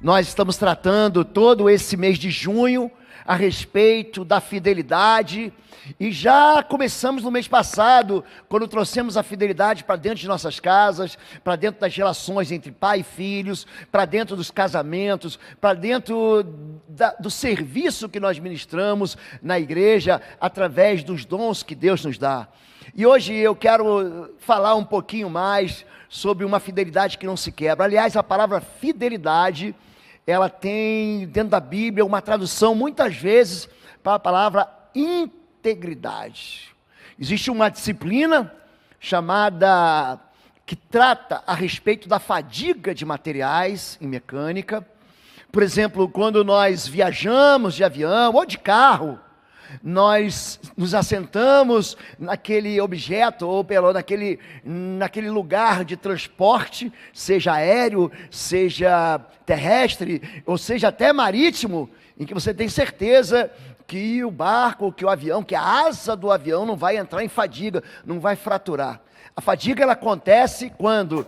Nós estamos tratando todo esse mês de junho a respeito da fidelidade, e já começamos no mês passado, quando trouxemos a fidelidade para dentro de nossas casas, para dentro das relações entre pai e filhos, para dentro dos casamentos, para dentro do serviço que nós ministramos na igreja, através dos dons que Deus nos dá. E hoje eu quero falar um pouquinho mais sobre uma fidelidade que não se quebra. Aliás, a palavra fidelidade, ela tem dentro da Bíblia uma tradução muitas vezes para a palavra integridade. Existe uma disciplina chamada, que trata a respeito da fadiga de materiais em mecânica. Por exemplo, quando nós viajamos de avião ou de carro, nós nos assentamos naquele objeto ou naquele lugar de transporte, seja aéreo, seja terrestre, ou seja até marítimo, em que você tem certeza que o barco, que o avião, que a asa do avião não vai entrar em fadiga, não vai fraturar. A fadiga, ela acontece quando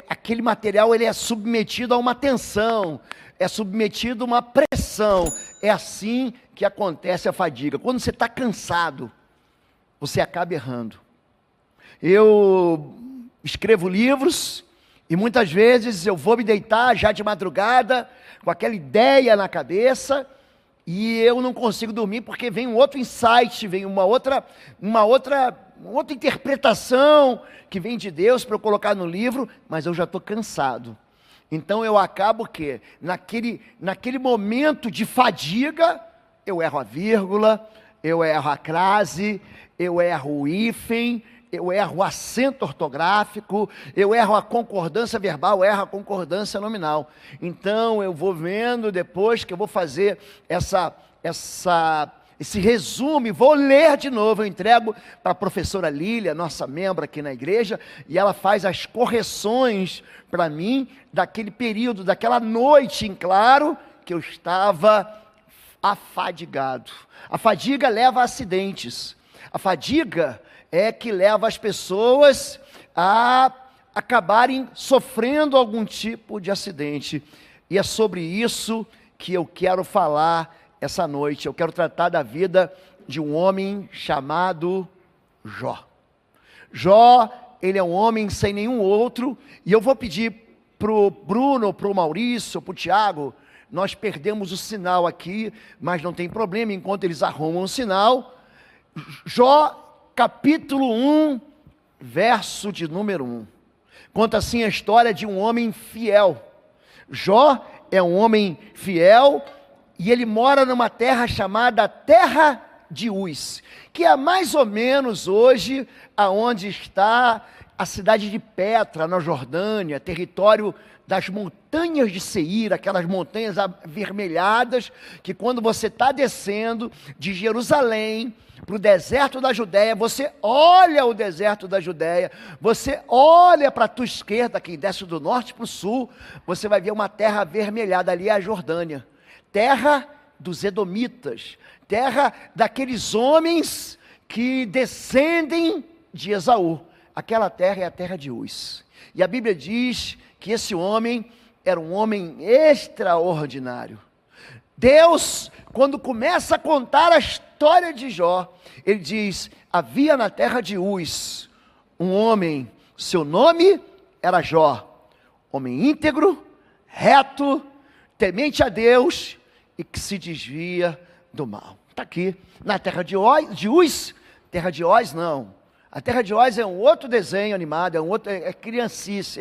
aquele material ele é submetido a uma tensão, é submetido a uma pressão. É assim que acontece a fadiga. Quando você está cansado, você acaba errando. Eu escrevo livros e muitas vezes eu vou me deitar já de madrugada com aquela ideia na cabeça e eu não consigo dormir porque vem um outro insight, vem uma outra interpretação que vem de Deus para eu colocar no livro, mas eu já estou cansado. Então eu acabo o quê? Naquele momento de fadiga, eu erro a vírgula, eu erro a crase, eu erro o hífen, eu erro o acento ortográfico, eu erro a concordância verbal, eu erro a concordância nominal. Então eu vou vendo depois que eu vou fazer esse resumo, vou ler de novo, eu entrego para a professora Lília, nossa membro aqui na igreja, e ela faz as correções para mim, daquele período, daquela noite em claro, que eu estava afadigado. A fadiga leva a acidentes, a fadiga é que leva as pessoas a acabarem sofrendo algum tipo de acidente, e é sobre isso que eu quero falar essa noite. Eu quero tratar da vida de um homem chamado Jó. Jó, ele é um homem sem nenhum outro, e eu vou pedir para o Bruno, para o Maurício, para o Tiago, nós perdemos o sinal aqui, mas não tem problema, enquanto eles arrumam o sinal. Jó, capítulo 1, verso de número 1, conta assim a história de um homem fiel. Jó é um homem fiel, e ele mora numa terra chamada Terra de Uz, que é mais ou menos hoje aonde está a cidade de Petra, na Jordânia, território das montanhas de Seir, aquelas montanhas avermelhadas, que quando você está descendo de Jerusalém para o deserto da Judéia, você olha o deserto da Judéia, você olha para a tua esquerda, quem desce do norte para o sul, você vai ver uma terra avermelhada, ali é a Jordânia, terra dos edomitas, terra daqueles homens que descendem de Esaú. Aquela terra é a terra de Uz, e a Bíblia diz que esse homem era um homem extraordinário. Deus, quando começa a contar a história de Jó, ele diz: havia na terra de Uz um homem, seu nome era Jó, homem íntegro, reto, temente a Deus e que se desvia do mal. Está aqui, na terra de Uz, terra de Oz não. A terra de Oz é um outro desenho animado, é criancice.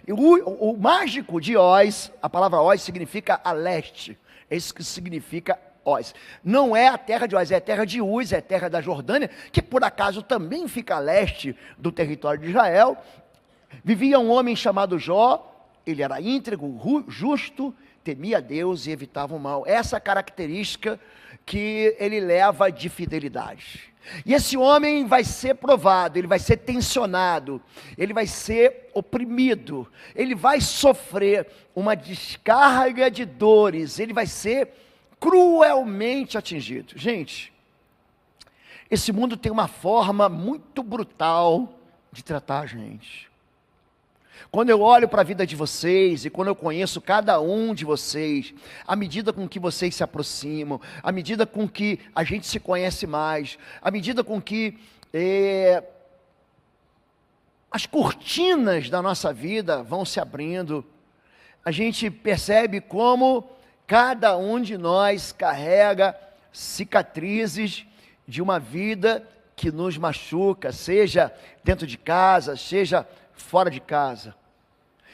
O mágico de Oz, a palavra Oz significa a leste, é isso que significa Oz. Não é a terra de Oz, é a terra de Uz, é a terra da Jordânia, que por acaso também fica a leste do território de Israel. Vivia um homem chamado Jó, ele era íntegro, justo, temia Deus e evitava o mal. Essa característica que ele leva de fidelidade. E esse homem vai ser provado, ele vai ser tensionado, ele vai ser oprimido, ele vai sofrer uma descarga de dores, ele vai ser cruelmente atingido. Gente, esse mundo tem uma forma muito brutal de tratar a gente. Quando eu olho para a vida de vocês e quando eu conheço cada um de vocês, à medida com que vocês se aproximam, à medida com que a gente se conhece mais, à medida com que as cortinas da nossa vida vão se abrindo, a gente percebe como cada um de nós carrega cicatrizes de uma vida que nos machuca, seja dentro de casa, seja fora de casa.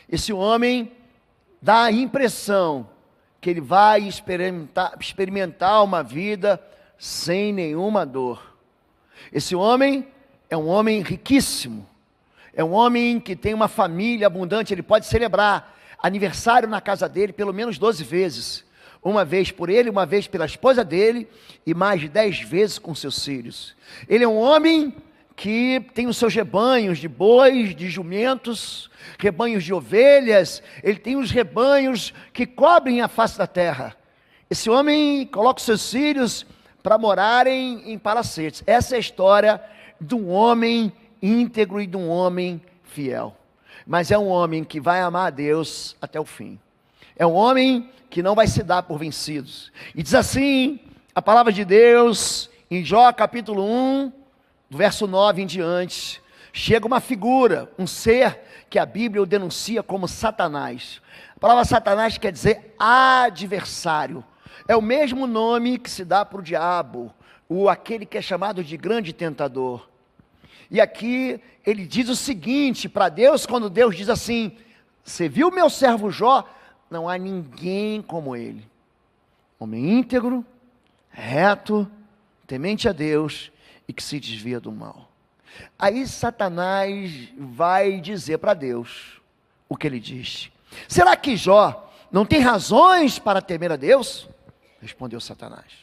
Esse homem dá a impressão que ele vai experimentar uma vida sem nenhuma dor. Esse homem é um homem riquíssimo, é um homem que tem uma família abundante, ele pode celebrar aniversário na casa dele pelo menos 12 vezes, uma vez por ele, uma vez pela esposa dele, e mais de 10 vezes com seus filhos. Ele é um homem que tem os seus rebanhos de bois, de jumentos, rebanhos de ovelhas, ele tem os rebanhos que cobrem a face da terra. Esse homem coloca os seus filhos para morarem em palacetes. Essa é a história de um homem íntegro e de um homem fiel. Mas é um homem que vai amar a Deus até o fim. É um homem que não vai se dar por vencidos. E diz assim a palavra de Deus em Jó capítulo 1, do verso 9 em diante, chega uma figura, um ser que a Bíblia o denuncia como Satanás. A palavra Satanás quer dizer adversário. É o mesmo nome que se dá para o diabo, aquele que é chamado de grande tentador. E aqui ele diz o seguinte para Deus, quando Deus diz assim: você viu meu servo Jó? Não há ninguém como ele. Homem íntegro, reto, temente a Deus e que se desvia do mal. Aí Satanás vai dizer para Deus o que ele diz. Será que Jó não tem razões para temer a Deus? Respondeu Satanás.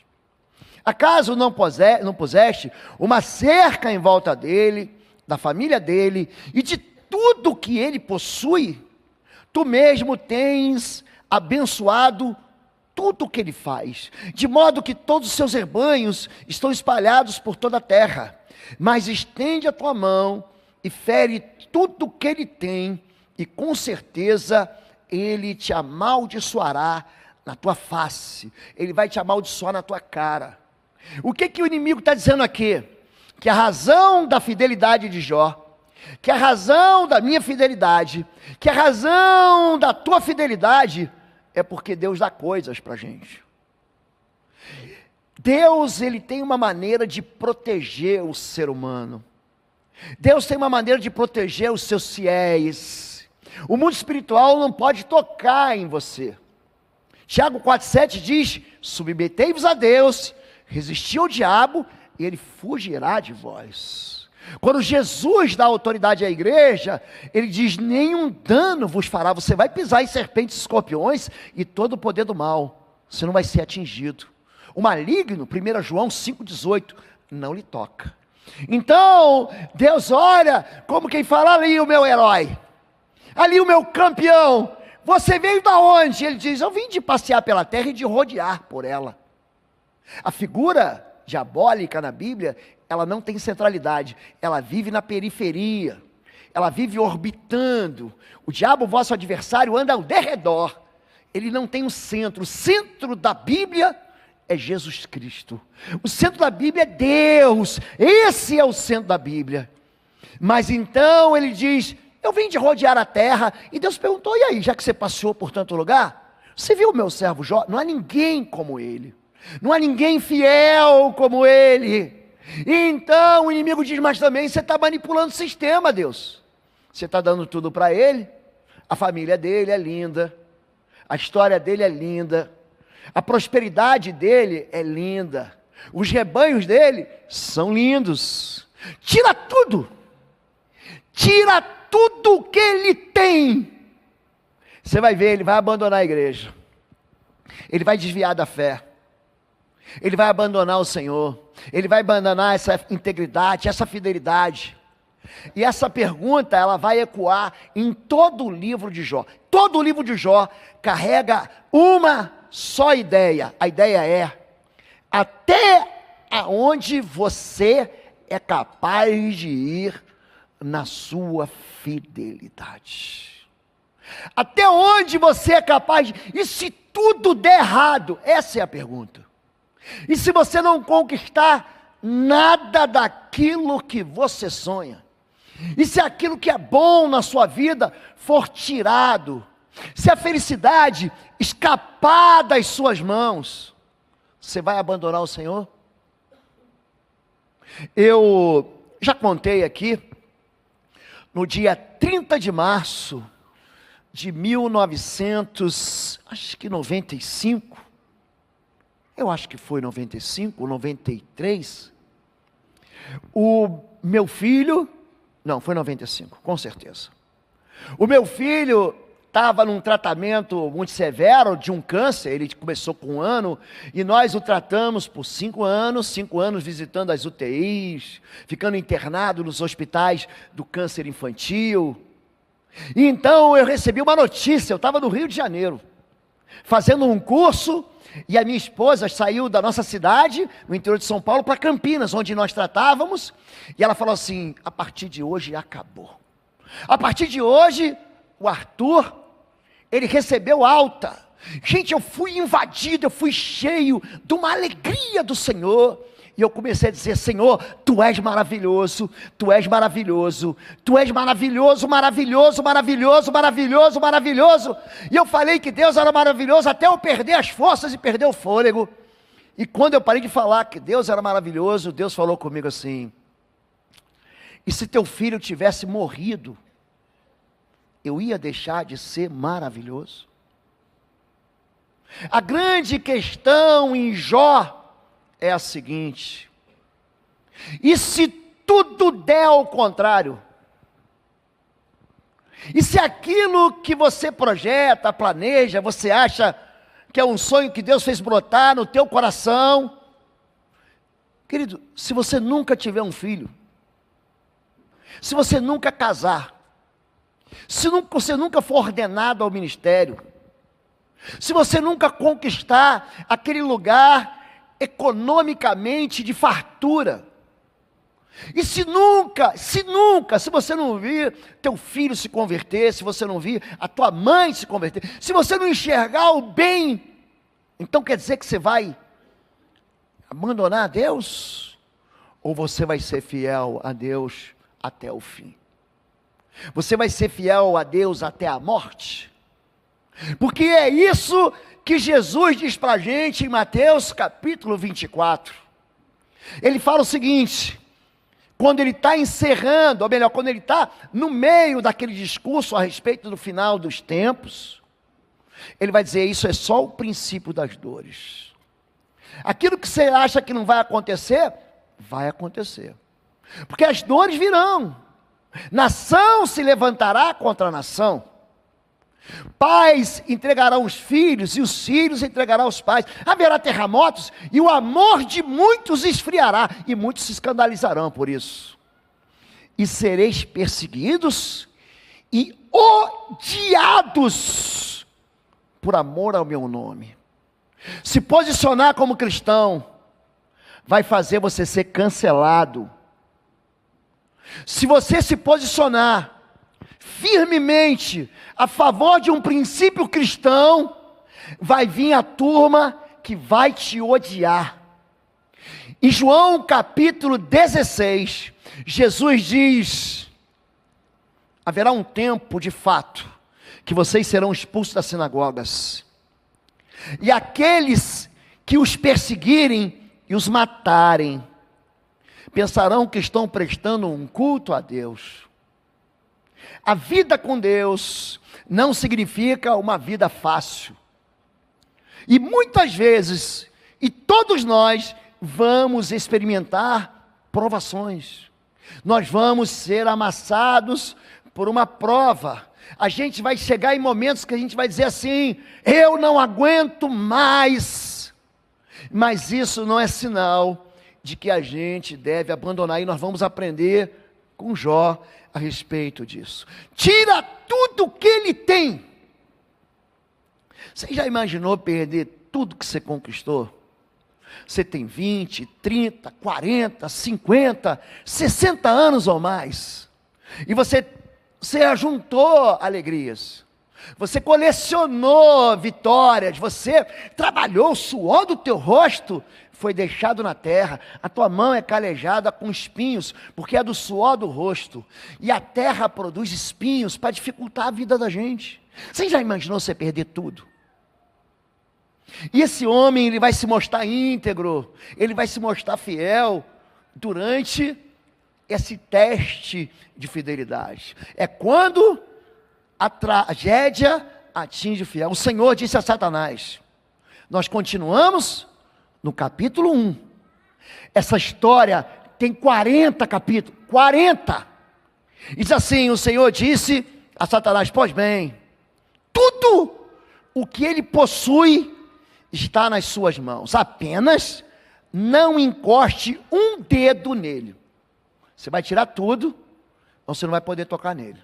Acaso não puseste uma cerca em volta dele, da família dele e de tudo que ele possui? Tu mesmo tens abençoado tudo o que ele faz, de modo que todos os seus rebanhos estão espalhados por toda a terra. Mas estende a tua mão e fere tudo o que ele tem, e com certeza ele te amaldiçoará na tua face, ele vai te amaldiçoar na tua cara. O que o inimigo está dizendo aqui? Que a razão da fidelidade de Jó, que a razão da minha fidelidade, que a razão da tua fidelidade é porque Deus dá coisas para a gente. Deus, ele tem uma maneira de proteger o ser humano. Deus tem uma maneira de proteger os seus fiéis. O mundo espiritual não pode tocar em você. Tiago 4,7 diz: submetei-vos a Deus, resisti ao diabo e ele fugirá de vós. Quando Jesus dá autoridade à igreja, ele diz: nenhum dano vos fará. Você vai pisar em serpentes e escorpiões e todo o poder do mal, você não vai ser atingido. O maligno, 1 João 5,18, não lhe toca. Então, Deus olha como quem fala: ali o meu herói, ali o meu campeão. Você veio da onde? Ele diz: eu vim de passear pela terra e de rodear por ela. A figura diabólica na Bíblia, ela não tem centralidade, ela vive na periferia, ela vive orbitando. O diabo, vosso adversário, anda ao derredor, ele não tem um centro. O centro da Bíblia é Jesus Cristo, o centro da Bíblia é Deus, esse é o centro da Bíblia. Mas então ele diz: eu vim de rodear a terra. E Deus perguntou: e aí, já que você passeou por tanto lugar, você viu o meu servo Jó? Não há ninguém como ele, não há ninguém fiel como ele. E então o inimigo diz: mas também você está manipulando o sistema, Deus. Você está dando tudo para ele, a família dele é linda, a história dele é linda, a prosperidade dele é linda, os rebanhos dele são lindos. Tira tudo que ele tem, você vai ver, ele vai abandonar a igreja, ele vai desviar da fé, ele vai abandonar o Senhor, ele vai abandonar essa integridade, essa fidelidade. E essa pergunta, ela vai ecoar em todo o livro de Jó. Todo o livro de Jó carrega uma só ideia. A ideia é: até aonde você é capaz de ir na sua fidelidade. Até onde você é capaz de... E se tudo der errado? Essa é a pergunta. E se você não conquistar nada daquilo que você sonha? E se aquilo que é bom na sua vida for tirado? Se a felicidade escapar das suas mãos, você vai abandonar o Senhor? Eu já contei aqui, no dia 30 de março de 1995, eu acho que foi 95, 93, o meu filho, não, foi 95, com certeza. O meu filho estava num tratamento muito severo de um câncer. Ele começou com 1 ano, e nós o tratamos por 5 anos visitando as UTIs, ficando internado nos hospitais do câncer infantil. E então eu recebi uma notícia, eu estava no Rio de Janeiro, fazendo um curso, e a minha esposa saiu da nossa cidade, no interior de São Paulo, para Campinas, onde nós tratávamos, e ela falou assim: a partir de hoje acabou. A partir de hoje, o Arthur, ele recebeu alta. Gente, eu fui invadido, eu fui cheio de uma alegria do Senhor, e eu comecei a dizer: Senhor, Tu és maravilhoso, Tu és maravilhoso, Tu és maravilhoso, maravilhoso, maravilhoso, maravilhoso, maravilhoso. E eu falei que Deus era maravilhoso até eu perder as forças e perder o fôlego. E quando eu parei de falar que Deus era maravilhoso, Deus falou comigo assim: e se teu filho tivesse morrido, eu ia deixar de ser maravilhoso? A grande questão em Jó é a seguinte: e se tudo der ao contrário? E se aquilo que você projeta, planeja, você acha que é um sonho que Deus fez brotar no teu coração? Querido, se você nunca tiver um filho, se você nunca casar, se você nunca for ordenado ao ministério, se você nunca conquistar aquele lugar economicamente de fartura, e se você não vir teu filho se converter, se você não vir a tua mãe se converter, se você não enxergar o bem, então quer dizer que você vai abandonar a Deus? Ou você vai ser fiel a Deus até o fim? Você vai ser fiel a Deus até a morte? Porque é isso que Jesus diz para a gente em Mateus capítulo 24. Ele fala o seguinte, quando ele está encerrando, ou melhor, quando ele está no meio daquele discurso a respeito do final dos tempos, ele vai dizer: isso é só o princípio das dores. Aquilo que você acha que não vai acontecer, vai acontecer. Porque as dores virão. Nação se levantará contra a nação. Pais entregarão os filhos, e os filhos entregarão os pais. Haverá terremotos, e o amor de muitos esfriará, e muitos se escandalizarão por isso. E sereis perseguidos e odiados por amor ao meu nome. Se posicionar como cristão vai fazer você ser cancelado. Se você se posicionar firmemente a favor de um princípio cristão, vai vir a turma que vai te odiar. Em João capítulo 16, Jesus diz: haverá um tempo de fato que vocês serão expulsos das sinagogas, e aqueles que os perseguirem e os matarem pensarão que estão prestando um culto a Deus. A vida com Deus não significa uma vida fácil. E muitas vezes, e todos nós, vamos experimentar provações. Nós vamos ser amassados por uma prova. A gente vai chegar em momentos que a gente vai dizer assim: eu não aguento mais. Mas isso não é sinal de que a gente deve abandonar, e nós vamos aprender com Jó a respeito disso. Tira tudo que ele tem. Você já imaginou perder tudo que você conquistou? Você tem 20, 30, 40, 50, 60 anos ou mais. E você ajuntou alegrias. Você colecionou vitórias, você trabalhou, o suor do teu rosto foi deixado na terra, a tua mão é calejada com espinhos, porque é do suor do rosto, e a terra produz espinhos para dificultar a vida da gente. Você já imaginou você perder tudo? E esse homem, ele vai se mostrar íntegro, ele vai se mostrar fiel, durante esse teste de fidelidade. É quando a tragédia atinge o fiel. O Senhor disse a Satanás, nós continuamos no capítulo 1. Essa história tem 40 capítulos, 40. E diz assim, o Senhor disse a Satanás, pois bem, tudo o que ele possui está nas suas mãos, apenas não encoste um dedo nele. Você vai tirar tudo, ou você não vai poder tocar nele.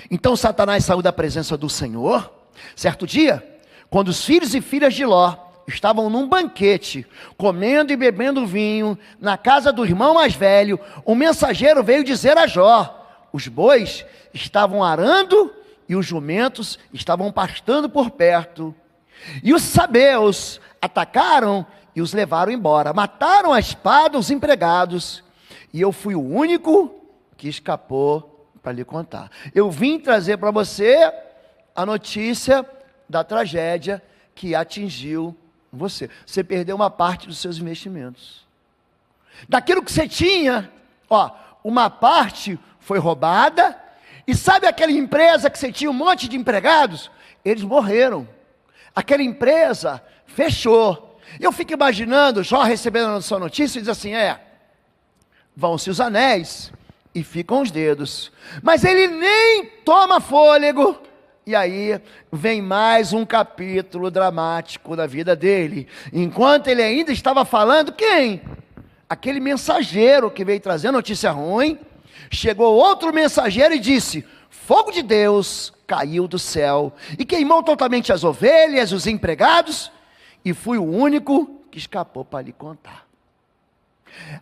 Então Satanás saiu da presença do Senhor. Certo dia, quando os filhos e filhas de Ló estavam num banquete, comendo e bebendo vinho, na casa do irmão mais velho, um mensageiro veio dizer a Jó, os bois estavam arando e os jumentos estavam pastando por perto. E os sabeus atacaram e os levaram embora, mataram a espada os empregados, e eu fui o único que escapou para lhe contar. Eu vim trazer para você a notícia da tragédia que atingiu você. Você perdeu uma parte dos seus investimentos. Daquilo que você tinha, uma parte foi roubada, e sabe aquela empresa que você tinha um monte de empregados? Eles morreram. Aquela empresa fechou. Eu fico imaginando Jó recebendo a sua notícia e diz assim, vão-se os anéis e ficam os dedos. Mas ele nem toma fôlego. E aí vem mais um capítulo dramático da vida dele. Enquanto ele ainda estava falando, quem? Aquele mensageiro que veio trazer notícia ruim. Chegou outro mensageiro e disse, fogo de Deus caiu do céu e queimou totalmente as ovelhas, os empregados, e fui o único que escapou para lhe contar.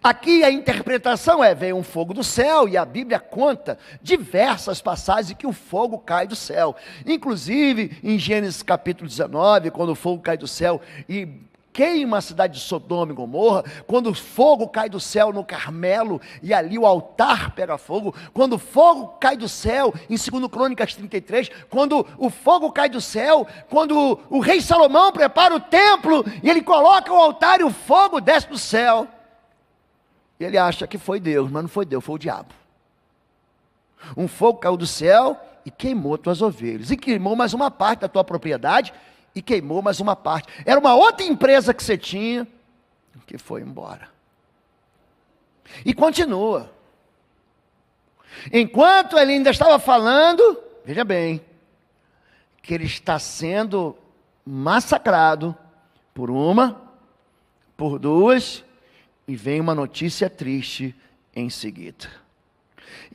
Aqui a interpretação veio um fogo do céu, e a Bíblia conta diversas passagens que o fogo cai do céu, inclusive em Gênesis capítulo 19, quando o fogo cai do céu e queima a cidade de Sodoma e Gomorra, quando o fogo cai do céu no Carmelo, e ali o altar pega fogo, quando o fogo cai do céu, em 2 Crônicas 33, quando o fogo cai do céu, quando o rei Salomão prepara o templo, e ele coloca o altar e o fogo desce do céu, e ele acha que foi Deus, mas não foi Deus, foi o diabo. Um fogo caiu do céu e queimou tuas ovelhas, e queimou mais uma parte da tua propriedade, e queimou mais uma parte. Era uma outra empresa que você tinha, que foi embora. E continua. Enquanto ele ainda estava falando, veja bem, que ele está sendo massacrado por uma, por duas, e vem uma notícia triste em seguida.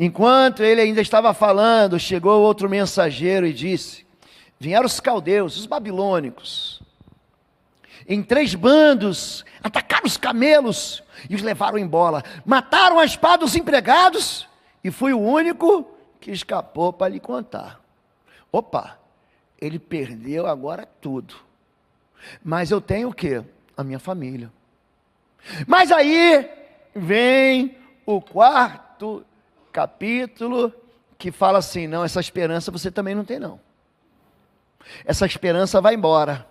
Enquanto ele ainda estava falando, chegou outro mensageiro e disse, vieram os caldeus, os babilônicos, em 3 bandos, atacaram os camelos e os levaram embora, mataram a espada os empregados, e fui o único que escapou para lhe contar. Opa, ele perdeu agora tudo, mas eu tenho o quê? A minha família. Mas aí vem o 4º capítulo, que fala assim, não, essa esperança você também não tem não. Essa esperança vai embora.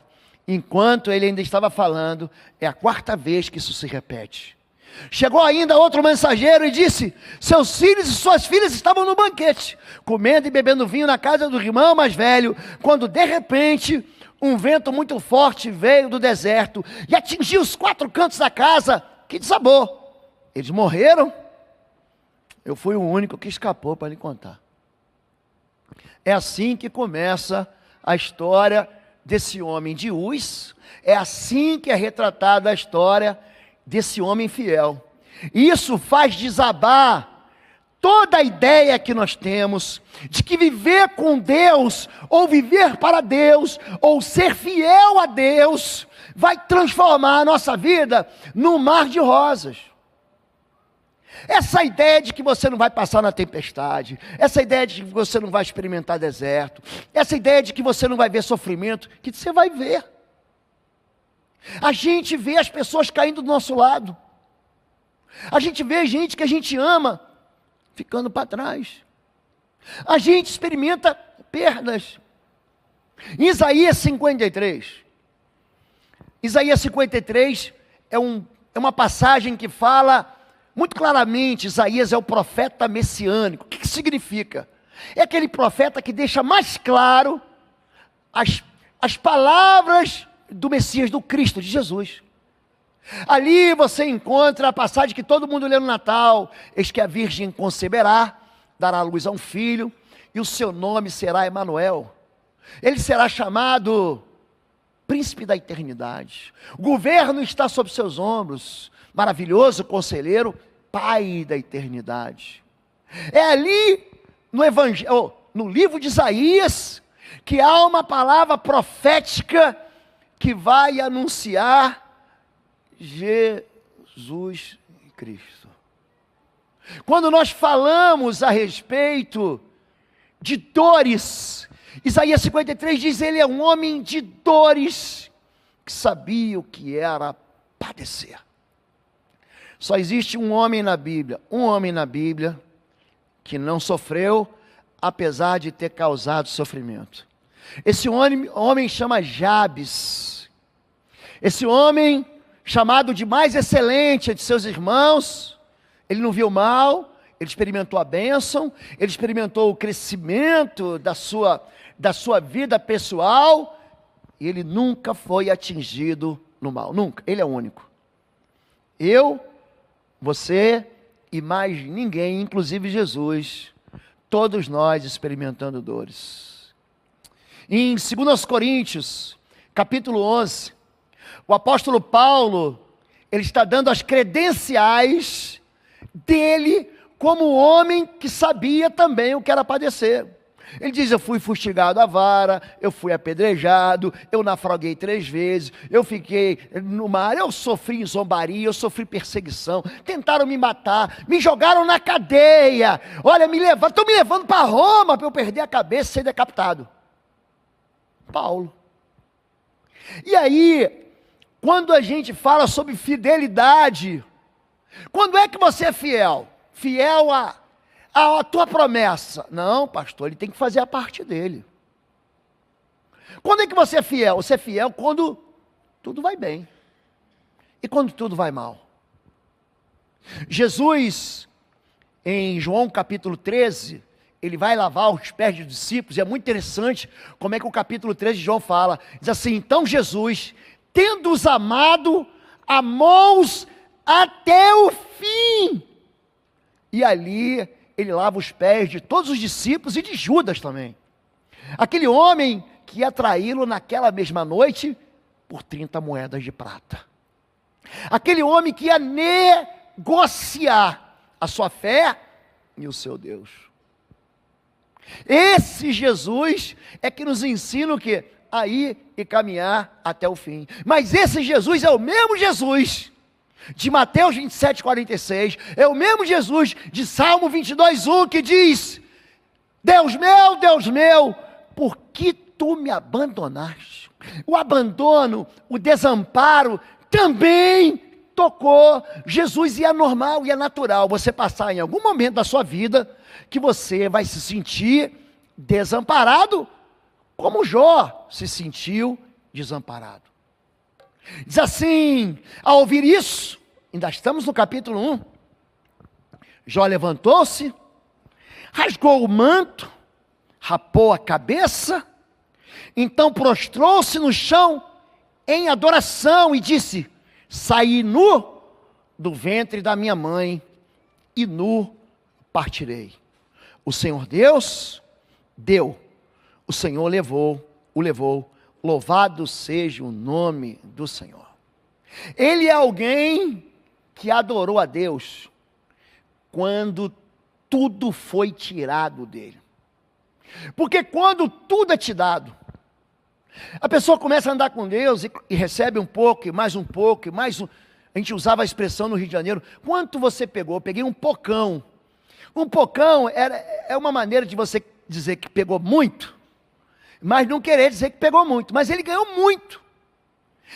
Enquanto ele ainda estava falando, é a 4ª vez que isso se repete. Chegou ainda outro mensageiro e disse, seus filhos e suas filhas estavam no banquete, comendo e bebendo vinho na casa do irmão mais velho, quando de repente, um vento muito forte veio do deserto, e atingiu os 4 cantos da casa, que desabou. Eles morreram, eu fui o único que escapou para lhe contar. É assim que começa a história desse homem de Uz, é assim que é retratada a história desse homem fiel. Isso faz desabar toda a ideia que nós temos, de que viver com Deus, ou viver para Deus, ou ser fiel a Deus, vai transformar a nossa vida num mar de rosas. Essa ideia de que você não vai passar na tempestade, essa ideia de que você não vai experimentar deserto, essa ideia de que você não vai ver sofrimento, que você vai ver. A gente vê as pessoas caindo do nosso lado. A gente vê gente que a gente ama ficando para trás. A gente experimenta perdas. Isaías 53 é uma passagem que fala muito claramente. Isaías é o profeta messiânico. O que significa? É aquele profeta que deixa mais claro as palavras do Messias, do Cristo, de Jesus. Ali você encontra a passagem que todo mundo lê no Natal: eis que a virgem conceberá, dará à luz a um filho, e o seu nome será Emanuel. Ele será chamado Príncipe da Eternidade. O governo está sob seus ombros. Maravilhoso Conselheiro, Pai da Eternidade. É ali no livro de Isaías que há uma palavra profética que vai anunciar Jesus Cristo. Quando nós falamos a respeito de dores, Isaías 53 diz: ele é um homem de dores, que sabia o que era padecer. Só existe um homem na Bíblia, que não sofreu, apesar de ter causado sofrimento. Esse homem chama Jabes. Esse homem, chamado de mais excelente de seus irmãos, ele não viu mal, ele experimentou a bênção, ele experimentou o crescimento da sua vida pessoal, e ele nunca foi atingido no mal, nunca. Ele é o único. Eu, você e mais ninguém, inclusive Jesus, todos nós experimentando dores. Em 2 Coríntios, capítulo 11, o apóstolo Paulo, ele está dando as credenciais dele como homem que sabia também o que era padecer. Ele diz: eu fui fustigado à vara, eu fui apedrejado, eu naufraguei 3 vezes, eu fiquei no mar, eu sofri zombaria, eu sofri perseguição, tentaram me matar, me jogaram na cadeia, olha, estão me levando para Roma para eu perder a cabeça e ser decapitado. Paulo. E aí, quando a gente fala sobre fidelidade, quando é que você é fiel? Fiel a tua promessa? Não, pastor, ele tem que fazer a parte dele. Quando é que você é fiel? Você é fiel quando tudo vai bem. E quando tudo vai mal? Jesus, em João capítulo 13, ele vai lavar os pés dos discípulos, e é muito interessante como é que o capítulo 13 de João fala. Diz assim: então Jesus, tendo-os amado, amou-os até o fim. E ali ele lava os pés de todos os discípulos e de Judas também. Aquele homem que ia traí-lo naquela mesma noite por 30 moedas de prata. Aquele homem que ia negociar a sua fé e o seu Deus. Esse Jesus é que nos ensina o quê? A ir e caminhar até o fim. Mas esse Jesus é o mesmo Jesus de Mateus 27, 46, é o mesmo Jesus de Salmo 22, 1, que diz: Deus meu, por que tu me abandonaste? O abandono, o desamparo também tocou Jesus, e é normal e é natural você passar em algum momento da sua vida que você vai se sentir desamparado, como Jó se sentiu desamparado. Diz assim, ao ouvir isso, ainda estamos no capítulo 1, Jó levantou-se, rasgou o manto, rapou a cabeça, então prostrou-se no chão em adoração e disse: saí nu do ventre da minha mãe e nu partirei. O Senhor Deus deu, o Senhor o levou, louvado seja o nome do Senhor. Ele é alguém que adorou a Deus quando tudo foi tirado dele. Porque quando tudo é te dado, a pessoa começa a andar com Deus e recebe um pouco, e mais um pouco, e mais um. A gente usava a expressão no Rio de Janeiro, quanto você pegou? Eu peguei um pocão. Um pocão é uma maneira de você dizer que pegou muito, mas não querer dizer que pegou muito. Mas ele ganhou muito.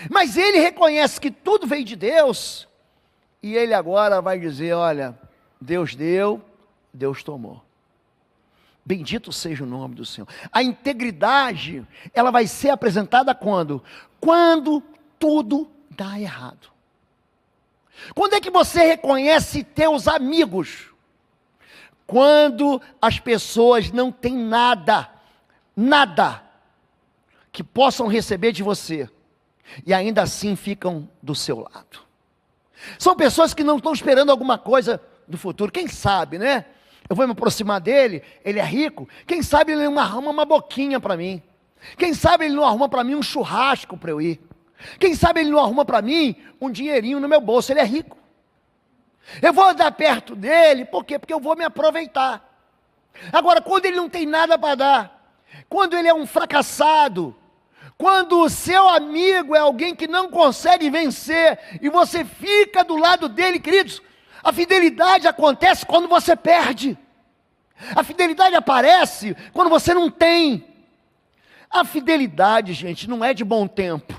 Mas ele reconhece que tudo veio de Deus, e ele agora vai dizer, olha, Deus deu, Deus tomou. Bendito seja o nome do Senhor. A integridade, ela vai ser apresentada quando? Quando tudo dá errado. Quando é que você reconhece teus amigos? Quando as pessoas não têm nada que possam receber de você, e ainda assim ficam do seu lado. São pessoas que não estão esperando alguma coisa do futuro. Quem sabe, né? Eu vou me aproximar dele, ele é rico. Quem sabe ele não arruma uma boquinha para mim. Quem sabe ele não arruma para mim um churrasco para eu ir. Quem sabe ele não arruma para mim um dinheirinho no meu bolso, ele é rico. Eu vou andar perto dele, por quê? Porque eu vou me aproveitar. Agora, quando ele não tem nada para dar, quando ele é um fracassado, quando o seu amigo é alguém que não consegue vencer, e você fica do lado dele, queridos, a fidelidade acontece quando você perde. A fidelidade aparece quando você não tem. A fidelidade, gente, não é de bom tempo.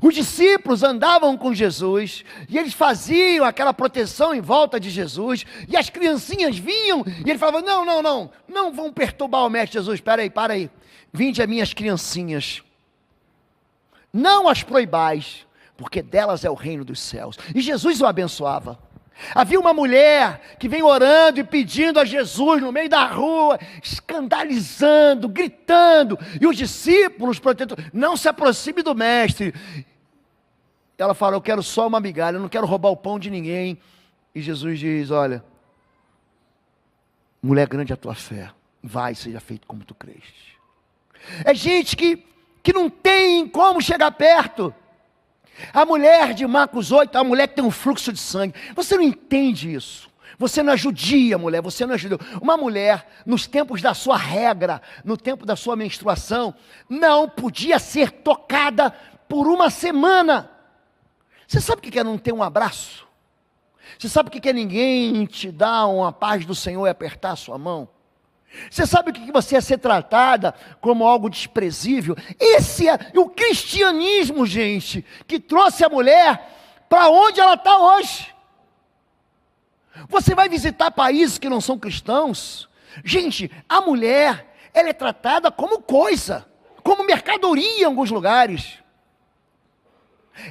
Os discípulos andavam com Jesus, e eles faziam aquela proteção em volta de Jesus, e as criancinhas vinham, e ele falava, não vão perturbar o mestre Jesus, para aí, vinde a minhas criancinhas, não as proibais, porque delas é o reino dos céus, e Jesus o abençoava. Havia uma mulher que vem orando e pedindo a Jesus no meio da rua, escandalizando, gritando, e os discípulos protetores, não se aproxime do mestre. Ela fala, eu quero só uma migalha, eu não quero roubar o pão de ninguém. E Jesus diz, olha, mulher, grande é a tua fé, vai, seja feito como tu crês. É gente que não tem como chegar perto. A mulher de Marcos 8, a mulher que tem um fluxo de sangue, você não entende isso, você não é judia, mulher, você não é judeu. Uma mulher, nos tempos da sua regra, no tempo da sua menstruação, não podia ser tocada por uma semana. Você sabe o que é não ter um abraço? Você sabe o que é ninguém te dar uma paz do Senhor e apertar a sua mão? Você sabe o que você é ser tratada como algo desprezível? Esse é o cristianismo, gente, que trouxe a mulher para onde ela está hoje. Você vai visitar países que não são cristãos, gente, a mulher, ela é tratada como coisa, como mercadoria em alguns lugares.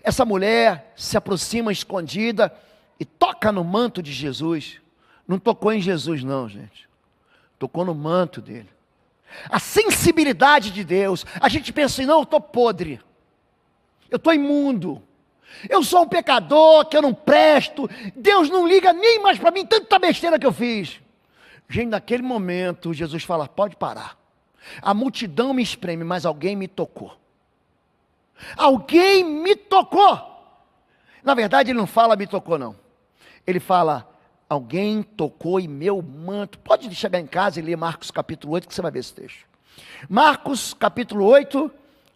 Essa mulher se aproxima escondida e toca no manto de Jesus. Não tocou em Jesus não, gente. Tocou no manto dele. A sensibilidade de Deus. A gente pensa assim, não, eu estou podre. Eu estou imundo. Eu sou um pecador, que eu não presto. Deus não liga nem mais para mim, tanta besteira que eu fiz. Gente, naquele momento, Jesus fala, pode parar. A multidão me espreme, mas alguém me tocou. Alguém me tocou. Na verdade, ele não fala me tocou não. Ele fala, alguém tocou em meu manto. Pode chegar em casa e ler Marcos capítulo 8, que você vai ver esse texto. Marcos capítulo 8,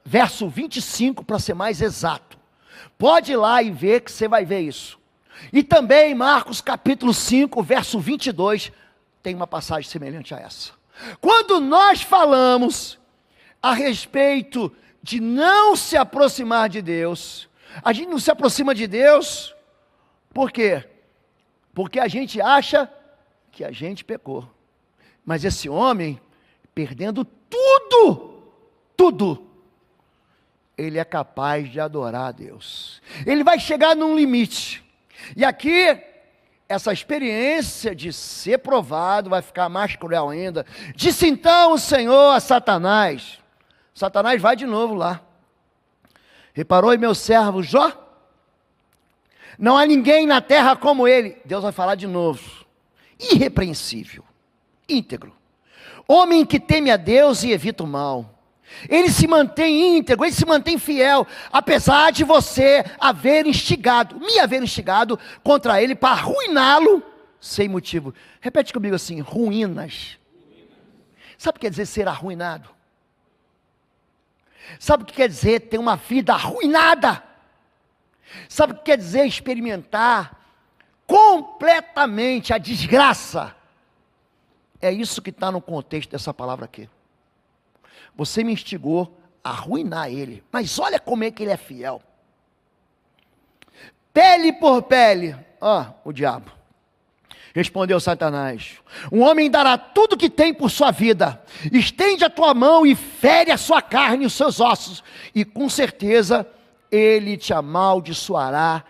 verso 25, para ser mais exato. Pode ir lá e ver que você vai ver isso. E também Marcos capítulo 5, verso 22, tem uma passagem semelhante a essa. Quando nós falamos a respeito de não se aproximar de Deus, a gente não se aproxima de Deus, por quê? Porque a gente acha que a gente pecou. Mas esse homem, perdendo tudo, ele é capaz de adorar a Deus. Ele vai chegar num limite. E aqui, essa experiência de ser provado vai ficar mais cruel ainda. Disse então o Senhor a Satanás. Satanás vai de novo lá. Reparou em meu servo Jó? Não há ninguém na terra como ele. Deus vai falar de novo. Irrepreensível, íntegro. Homem que teme a Deus e evita o mal. Ele se mantém íntegro, ele se mantém fiel, apesar de você me haver instigado contra ele para arruiná-lo sem motivo. Repete comigo assim, ruínas. Sabe o que quer dizer ser arruinado? Sabe o que quer dizer ter uma vida arruinada? Sabe o que quer dizer experimentar completamente a desgraça? É isso que está no contexto dessa palavra aqui. Você me instigou a arruinar ele, mas olha como é que ele é fiel. Pele por pele, o diabo. Respondeu Satanás: um homem dará tudo que tem por sua vida, estende a tua mão e fere a sua carne e os seus ossos, e com certeza ele te amaldiçoará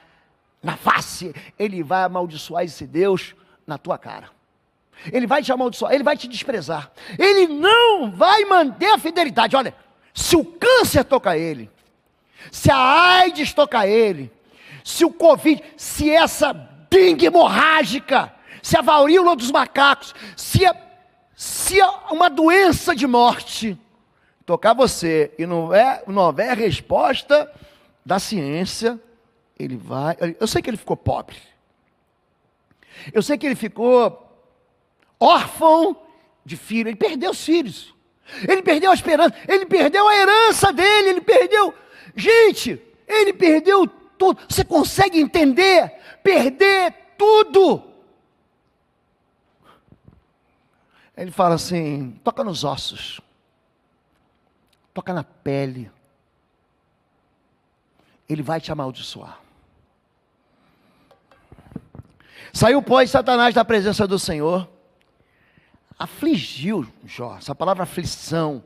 na face. Ele vai amaldiçoar esse Deus na tua cara. Ele vai te amaldiçoar, ele vai te desprezar, ele não vai manter a fidelidade. Olha, se o câncer toca ele, se a AIDS toca ele, se o Covid, se essa dengue hemorrágica, se a varíola dos macacos, se uma doença de morte tocar você e não houver resposta da ciência, ele vai. Eu sei que ele ficou pobre, eu sei que ele ficou órfão de filho, ele perdeu os filhos, ele perdeu a esperança, ele perdeu a herança dele, ele perdeu, gente, ele perdeu tudo. Você consegue entender? Perder tudo. Ele fala assim: toca nos ossos, toca na pele, ele vai te amaldiçoar. Saiu, pois, Satanás da presença do Senhor, afligiu Jó. Essa palavra aflição,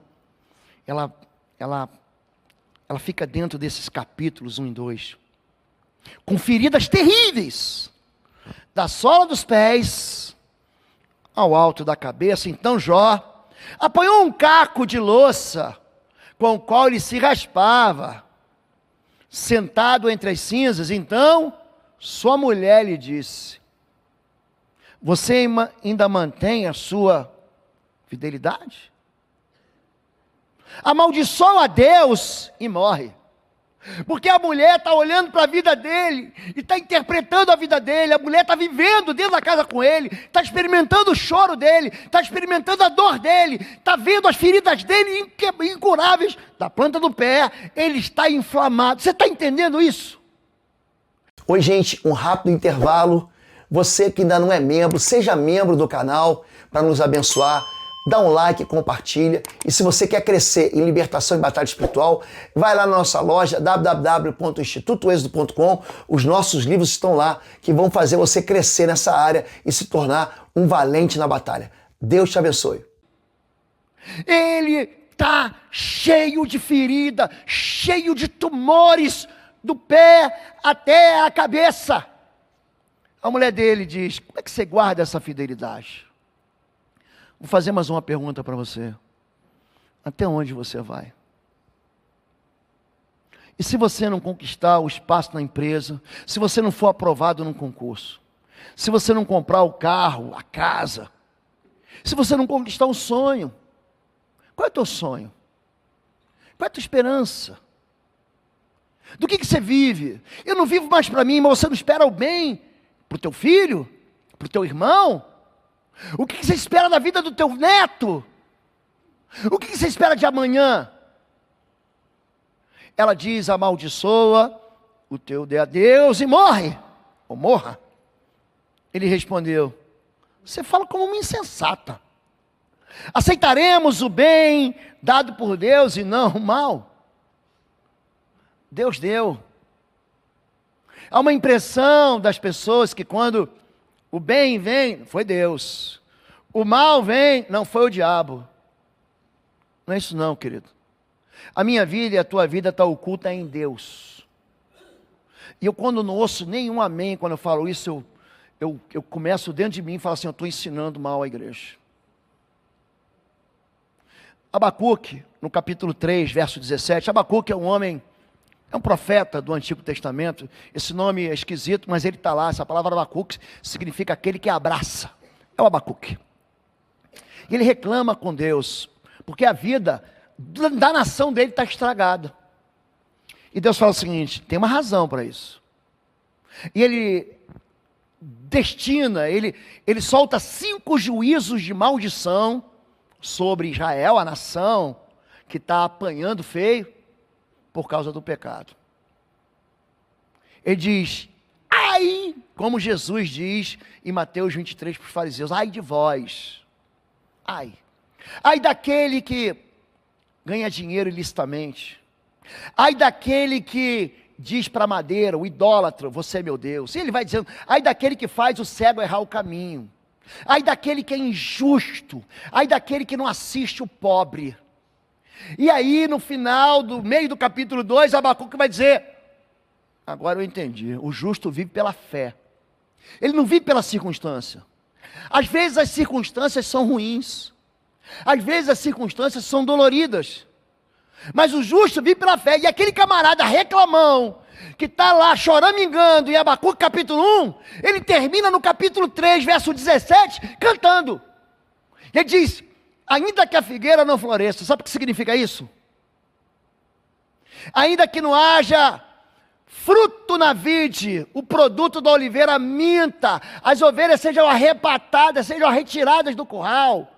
ela fica dentro desses capítulos 1 e 2, com feridas terríveis, da sola dos pés ao alto da cabeça. Então Jó apanhou um caco de louça, com o qual ele se raspava, sentado entre as cinzas. Então sua mulher lhe disse: você ainda mantém a sua fidelidade? Amaldiçoa a Deus e morre. Porque a mulher está olhando para a vida dele, e está interpretando a vida dele. A mulher está vivendo dentro da casa com ele, está experimentando o choro dele, está experimentando a dor dele, está vendo as feridas dele incuráveis, da planta do pé, ele está inflamado. Você está entendendo isso? Oi, gente, um rápido intervalo. Você que ainda não é membro, seja membro do canal para nos abençoar. Dá um like, compartilha. E se você quer crescer em libertação e batalha espiritual, vai lá na nossa loja www.institutoexodo.com. Os nossos livros estão lá, que vão fazer você crescer nessa área e se tornar um valente na batalha. Deus te abençoe. Ele está cheio de ferida, cheio de tumores, do pé até a cabeça. A mulher dele diz: como é que você guarda essa fidelidade? Vou fazer mais uma pergunta para você. Até onde você vai? E se você não conquistar o espaço na empresa, se você não for aprovado num concurso, se você não comprar o carro, a casa, se você não conquistar um sonho, qual é o teu sonho? Qual é a tua esperança? Do que você vive? Eu não vivo mais para mim, mas você não espera o bem para o teu filho, para o teu irmão? O que você espera da vida do teu neto? O que você espera de amanhã? Ela diz: amaldiçoa o teu Deus e morre, ou morra. Ele respondeu: você fala como uma insensata. Aceitaremos o bem dado por Deus e não o mal. Deus deu. Há uma impressão das pessoas que quando o bem vem, foi Deus. O mal vem, não foi o diabo. Não é isso não, querido. A minha vida e a tua vida está oculta em Deus. E eu, quando não ouço nenhum amém, quando eu falo isso, eu começo dentro de mim e falo assim: eu estou ensinando mal a igreja. Abacuque, no capítulo 3, verso 17, Abacuque é um homem, é um profeta do Antigo Testamento. Esse nome é esquisito, mas ele está lá. Essa palavra Abacuque significa aquele que abraça. É o Abacuque. E ele reclama com Deus, porque a vida da nação dele está estragada. E Deus fala o seguinte: tem uma razão para isso. E ele destina, ele solta 5 juízos de maldição sobre Israel, a nação que está apanhando feio por causa do pecado. Ele diz, ai, como Jesus diz em Mateus 23 para os fariseus, ai de vós, ai daquele que ganha dinheiro ilicitamente, ai daquele que diz para a madeira, o idólatra, você é meu Deus, e ele vai dizendo, ai daquele que faz o cego errar o caminho, ai daquele que é injusto, ai daquele que não assiste o pobre. E aí no final, do meio do capítulo 2, Abacuque vai dizer, agora eu entendi, o justo vive pela fé, ele não vive pela circunstância. Às vezes as circunstâncias são ruins, às vezes as circunstâncias são doloridas, mas o justo vive pela fé. E aquele camarada reclamão, que está lá choramingando em Abacuque capítulo 1, ele termina no capítulo 3, verso 17, cantando. Ele diz, ainda que a figueira não floresça, sabe o que significa isso? Ainda que não haja fruto na vide, o produto da oliveira minta, as ovelhas sejam arrebatadas, sejam retiradas do curral,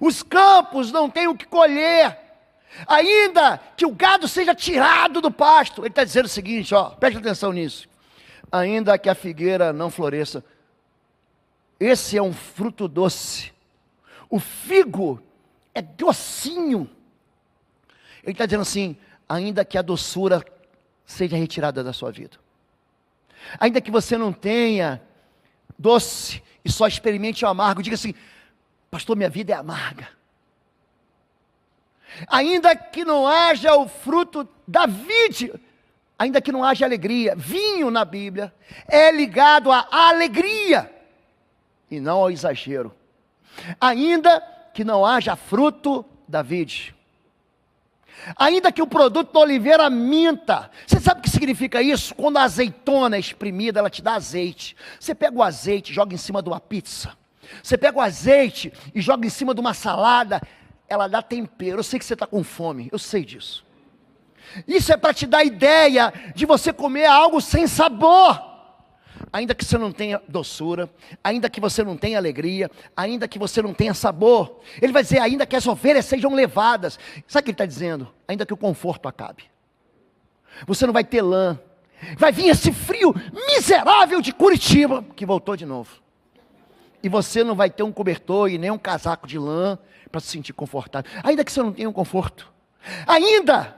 os campos não tenham o que colher, ainda que o gado seja tirado do pasto. Ele está dizendo o seguinte, preste atenção nisso, ainda que a figueira não floresça, esse é um fruto doce, o figo é docinho. Ele está dizendo assim, ainda que a doçura seja retirada da sua vida, ainda que você não tenha doce e só experimente o amargo, diga assim, pastor, minha vida é amarga. Ainda que não haja o fruto da vide, ainda que não haja alegria, vinho na Bíblia é ligado à alegria e não ao exagero. Ainda que não haja fruto da vide, ainda que o produto da oliveira minta, você sabe o que significa isso? Quando a azeitona é espremida, ela te dá azeite. Você pega o azeite e joga em cima de uma pizza, você pega o azeite e joga em cima de uma salada, ela dá tempero. Eu sei que você está com fome, eu sei disso. Isso é para te dar ideia de você comer algo sem sabor. Ainda que você não tenha doçura, ainda que você não tenha alegria, ainda que você não tenha sabor. Ele vai dizer, ainda que as ovelhas sejam levadas. Sabe o que ele está dizendo? Ainda que o conforto acabe. Você não vai ter lã. Vai vir esse frio miserável de Curitiba, que voltou de novo. E você não vai ter um cobertor e nem um casaco de lã para se sentir confortável. Ainda que você não tenha um conforto. Ainda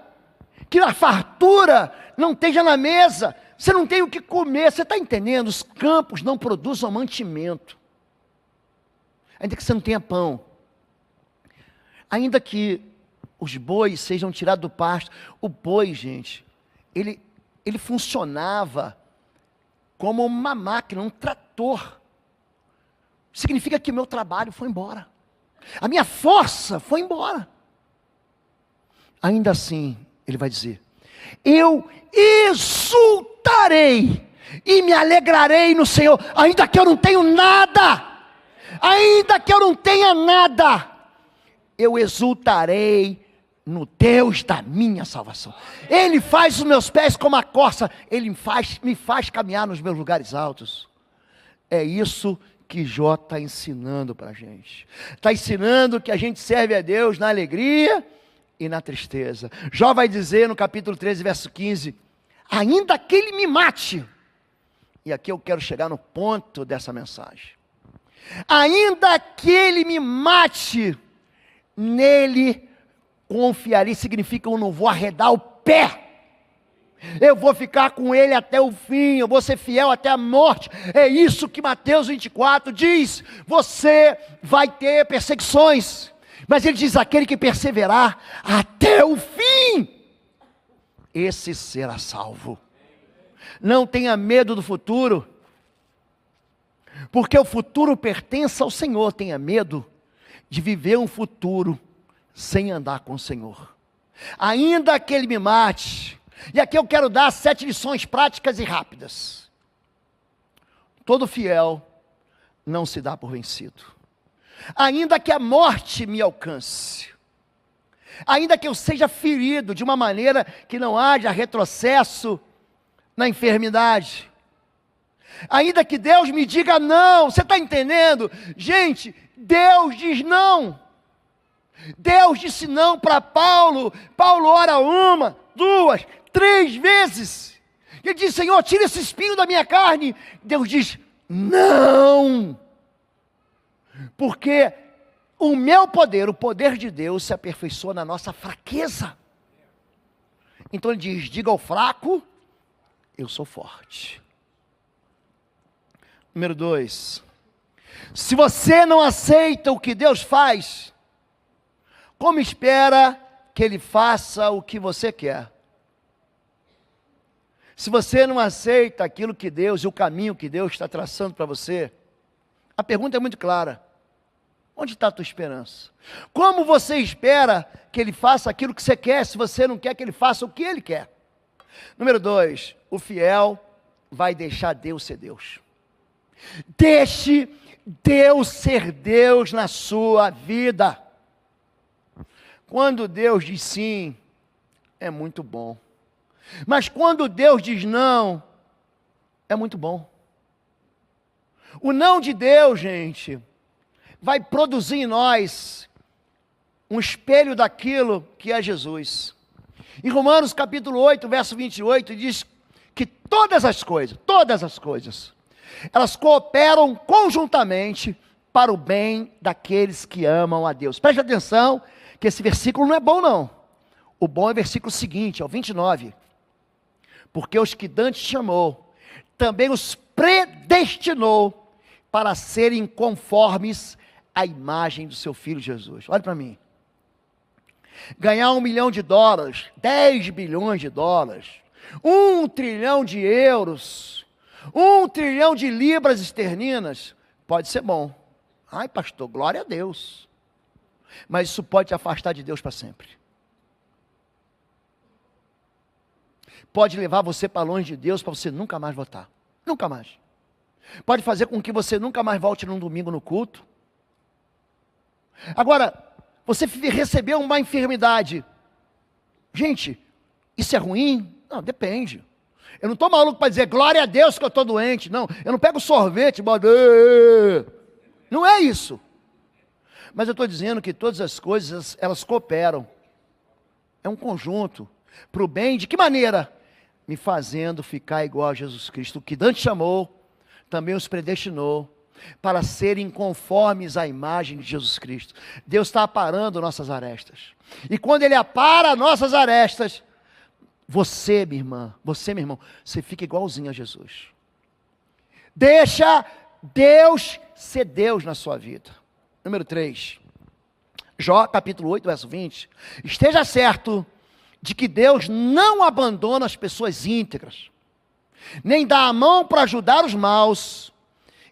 que a fartura não esteja na mesa, você não tem o que comer, você está entendendo? Os campos não produzem mantimento. Ainda que você não tenha pão. Ainda que os bois sejam tirados do pasto. O boi, gente, ele funcionava como uma máquina, um trator. Significa que meu trabalho foi embora. A minha força foi embora. Ainda assim, ele vai dizer, eu exultarei e me alegrarei no Senhor, ainda que eu não tenha nada, ainda que eu não tenha nada, eu exultarei no Deus da minha salvação. Ele faz os meus pés como a corça, Ele me faz caminhar nos meus lugares altos. É isso que Jó está ensinando para a gente. Está ensinando que a gente serve a Deus na alegria e na tristeza. Jó vai dizer no capítulo 13, verso 15, ainda que ele me mate, e aqui eu quero chegar no ponto dessa mensagem, ainda que ele me mate, nele confiarei, significa eu não vou arredar o pé, eu vou ficar com ele até o fim, eu vou ser fiel até a morte. É isso que Mateus 24 diz, você vai ter perseguições, mas ele diz, aquele que perseverar até o fim, esse será salvo. Não tenha medo do futuro, porque o futuro pertence ao Senhor. Tenha medo de viver um futuro sem andar com o Senhor. Ainda que ele me mate, e aqui eu quero dar 7 lições práticas e rápidas. Todo fiel não se dá por vencido. Ainda que a morte me alcance, ainda que eu seja ferido de uma maneira que não haja retrocesso na enfermidade, ainda que Deus me diga não, você está entendendo? Gente, Deus diz não. Deus disse não para Paulo. Paulo ora 1, 2, 3 vezes. Ele diz: Senhor, tira esse espinho da minha carne. Deus diz: não, porque o meu poder, o poder de Deus se aperfeiçoa na nossa fraqueza. Então ele diz: diga ao fraco, eu sou forte. Número 2, se você não aceita o que Deus faz, como espera que Ele faça o que você quer? Se você não aceita aquilo que Deus e o caminho que Deus está traçando para você, a pergunta é muito clara: onde está a tua esperança? Como você espera que Ele faça aquilo que você quer, se você não quer que Ele faça o que Ele quer? Número 2, o fiel vai deixar Deus ser Deus. Deixe Deus ser Deus na sua vida. Quando Deus diz sim, é muito bom. Mas quando Deus diz não, é muito bom. O não de Deus, gente, vai produzir em nós um espelho daquilo que é Jesus. Em Romanos capítulo 8, verso 28, diz que todas as coisas, elas cooperam conjuntamente para o bem daqueles que amam a Deus. Preste atenção, que esse versículo não é bom não. O bom é o versículo seguinte, é o 29. Porque os que dantes chamou, também os predestinou para serem conformes à imagem do seu Filho Jesus. Olha para mim. Ganhar $1 milhão, 10 bilhões de dólares, 1 trilhão de euros, 1 trilhão de libras esterlinas, pode ser bom. Ai, pastor, glória a Deus. Mas isso pode te afastar de Deus para sempre. Pode levar você para longe de Deus, para você nunca mais voltar. Nunca mais. Pode fazer com que você nunca mais volte num domingo no culto. Agora, você recebeu uma enfermidade. Gente, isso é ruim? Não, depende. Eu não estou maluco para dizer glória a Deus que eu estou doente. Não, eu não pego sorvete, não é isso. Mas eu estou dizendo que todas as coisas, elas cooperam. É um conjunto. Para o bem, de que maneira? Me fazendo ficar igual a Jesus Cristo. O que Dante chamou, também os predestinou para serem conformes à imagem de Jesus Cristo. Deus está aparando nossas arestas. E quando Ele apara nossas arestas, você, minha irmã, você, meu irmão, você fica igualzinho a Jesus. Deixa Deus ser Deus na sua vida. Número 3, Jó capítulo 8, verso 20. Esteja certo de que Deus não abandona as pessoas íntegras, nem dá a mão para ajudar os maus.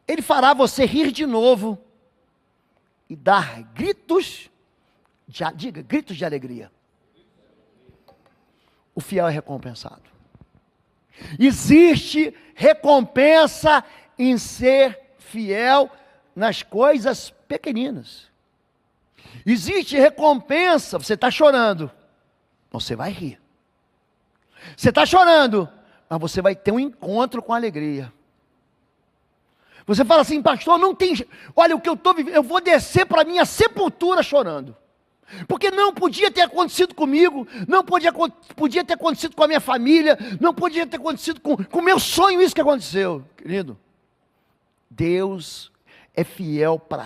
Ele fará você rir de novo e dar gritos de alegria. O fiel é recompensado. Existe recompensa em ser fiel nas coisas pequeninas. Existe recompensa. Você está chorando, você vai rir. Você está chorando, mas você vai ter um encontro com alegria. Você fala assim: pastor, não tem, olha o que eu estou vivendo, eu vou descer para a minha sepultura chorando, porque não podia ter acontecido comigo, não podia ter acontecido com a minha família, não podia ter acontecido com o meu sonho isso que aconteceu. Querido, Deus é fiel para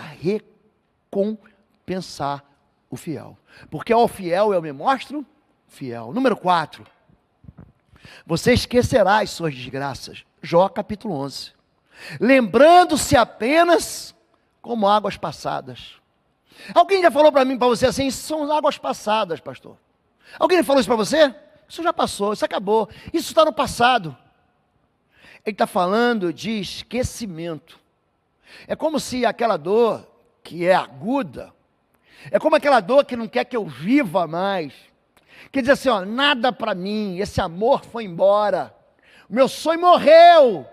recompensar o fiel, porque ao fiel eu me mostro fiel. Número 4, você esquecerá as suas desgraças. Jó capítulo 11. Lembrando-se apenas como águas passadas. Alguém já falou para mim, para você assim: isso são águas passadas, pastor? Alguém já falou isso para você? Isso já passou, isso acabou, isso está no passado. Ele está falando de esquecimento. É como se aquela dor que é aguda, é como aquela dor que não quer que eu viva mais, que diz assim: ó, nada para mim, esse amor foi embora, o meu sonho morreu.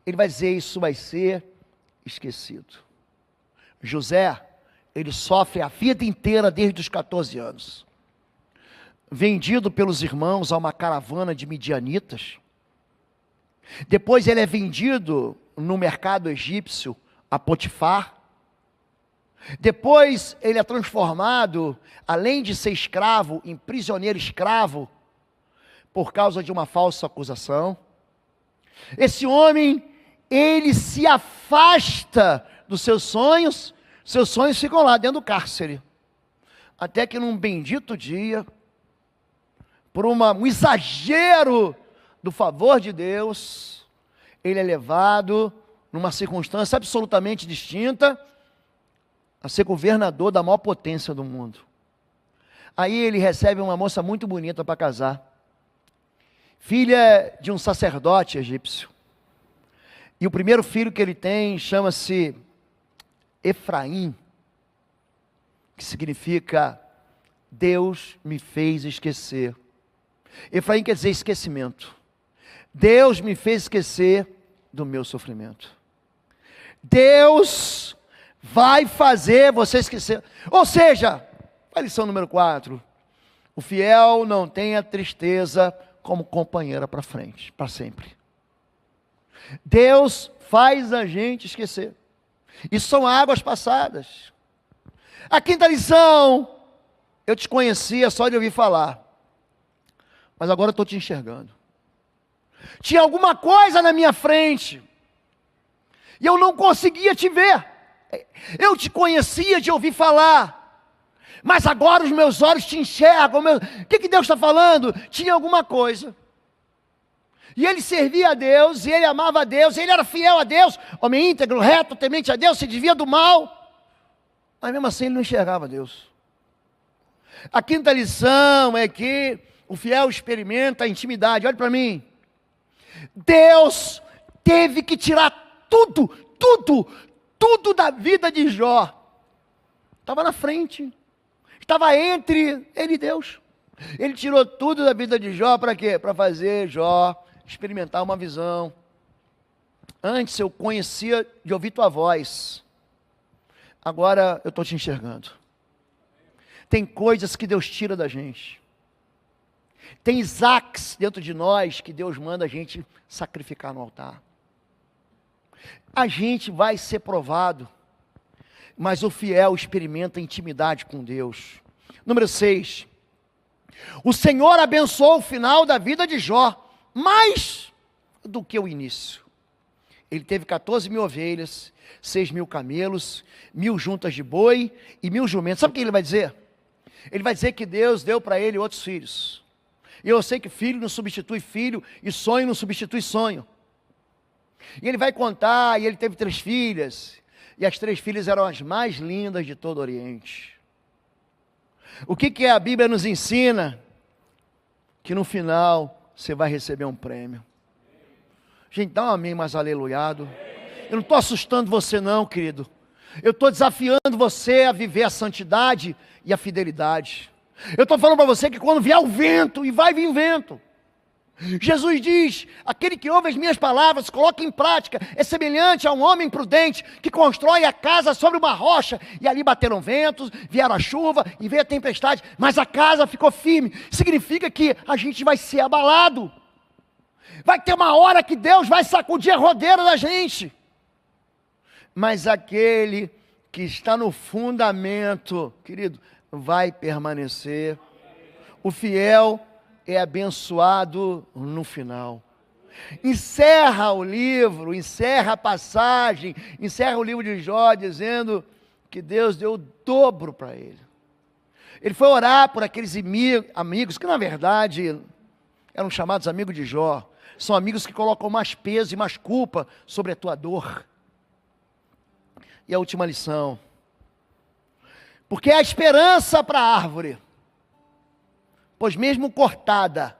Ele vai dizer: isso vai ser esquecido. José, ele sofre a vida inteira desde os 14 anos. Vendido pelos irmãos a uma caravana de midianitas. Depois ele é vendido no mercado egípcio a Potifar. Depois ele é transformado, além de ser escravo, em prisioneiro escravo, por causa de uma falsa acusação. Esse homem, ele se afasta dos seus sonhos ficam lá dentro do cárcere. Até que num bendito dia, por um exagero do favor de Deus, ele é levado numa circunstância absolutamente distinta a ser governador da maior potência do mundo. Aí ele recebe uma moça muito bonita para casar, filha de um sacerdote egípcio. E o primeiro filho que ele tem chama-se Efraim, que significa Deus me fez esquecer. Efraim quer dizer esquecimento. Deus me fez esquecer do meu sofrimento. Deus vai fazer você esquecer. Ou seja, a lição número 4, o fiel não tem a tristeza como companheira para frente, para sempre. Deus faz a gente esquecer. Isso são águas passadas. A quinta lição, eu te conhecia só de ouvir falar, mas agora eu estou te enxergando. Tinha alguma coisa na minha frente, e eu não conseguia te ver. Eu te conhecia de ouvir falar, mas agora os meus olhos te enxergam. O que Deus está falando? Tinha alguma coisa. E ele servia a Deus, e ele amava a Deus, e ele era fiel a Deus, homem íntegro, reto, temente a Deus, se desvia do mal. Mas mesmo assim ele não enxergava Deus. A quinta lição é que o fiel experimenta a intimidade. Olha para mim. Deus teve que tirar tudo da vida de Jó. Estava na frente. Estava entre ele e Deus. Ele tirou tudo da vida de Jó para quê? Para fazer Jó experimentar uma visão. Antes eu conhecia de ouvir tua voz. Agora eu estou te enxergando. Tem coisas que Deus tira da gente. Tem Isaques dentro de nós que Deus manda a gente sacrificar no altar. A gente vai ser provado, mas o fiel experimenta intimidade com Deus. Número 6. O Senhor abençoou o final da vida de Jó, mais do que o início. Ele teve 14.000 ovelhas, 6.000 camelos, 1.000 juntas de boi e 1.000 jumentos. Sabe o que ele vai dizer? Ele vai dizer que Deus deu para ele outros filhos. E eu sei que filho não substitui filho, e sonho não substitui sonho. E ele vai contar, e ele teve 3 filhas, e as 3 filhas eram as mais lindas de todo o Oriente. O que a Bíblia nos ensina? Que no final você vai receber um prêmio. Gente, dá um amém mais aleluiado. Eu não estou assustando você não, querido. Eu estou desafiando você a viver a santidade e a fidelidade. Eu estou falando para você que quando vier o vento, e vai vir vento, Jesus diz, aquele que ouve as minhas palavras, coloca em prática, é semelhante a um homem prudente, que constrói a casa sobre uma rocha, e ali bateram ventos, vieram a chuva, e veio a tempestade, mas a casa ficou firme. Significa que a gente vai ser abalado, vai ter uma hora que Deus vai sacudir a rodeira da gente, mas aquele que está no fundamento, querido, vai permanecer. O fiel é abençoado no final. Encerra o livro, encerra a passagem, encerra o livro de Jó dizendo que Deus deu o dobro para ele. Ele foi orar por aqueles amigos que na verdade eram chamados amigos de Jó. São amigos que colocam mais peso e mais culpa sobre a tua dor. E a última lição. Porque há esperança para a árvore, pois mesmo cortada,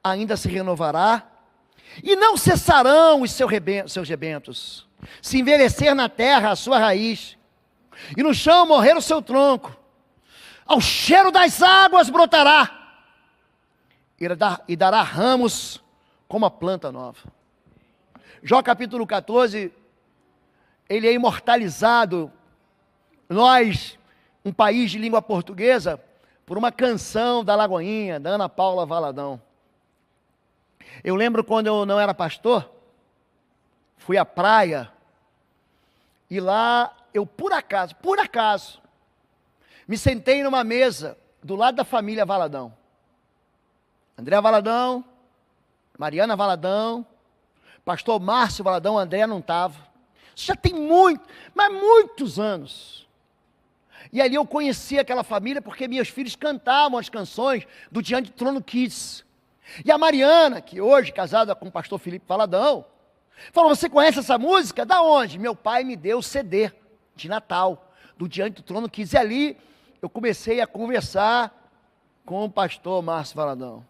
ainda se renovará, e não cessarão os seus rebentos. Se envelhecer na terra a sua raiz, e no chão morrer o seu tronco, ao cheiro das águas brotará, e dará ramos como a planta nova. Jó capítulo 14, ele é imortalizado, nós, um país de língua portuguesa, por uma canção da Lagoinha, da Ana Paula Valadão. Eu lembro quando eu não era pastor, fui à praia, e lá eu por acaso, me sentei numa mesa, do lado da família Valadão. André Valadão, Mariana Valadão, pastor Márcio Valadão, André não estava. Isso já tem muitos anos. E ali eu conheci aquela família porque meus filhos cantavam as canções do Diante do Trono Kids. E a Mariana, que hoje casada com o pastor Felipe Valadão, falou: você conhece essa música? Da onde? Meu pai me deu o CD de Natal, do Diante do Trono Kids. E ali eu comecei a conversar com o pastor Márcio Valadão.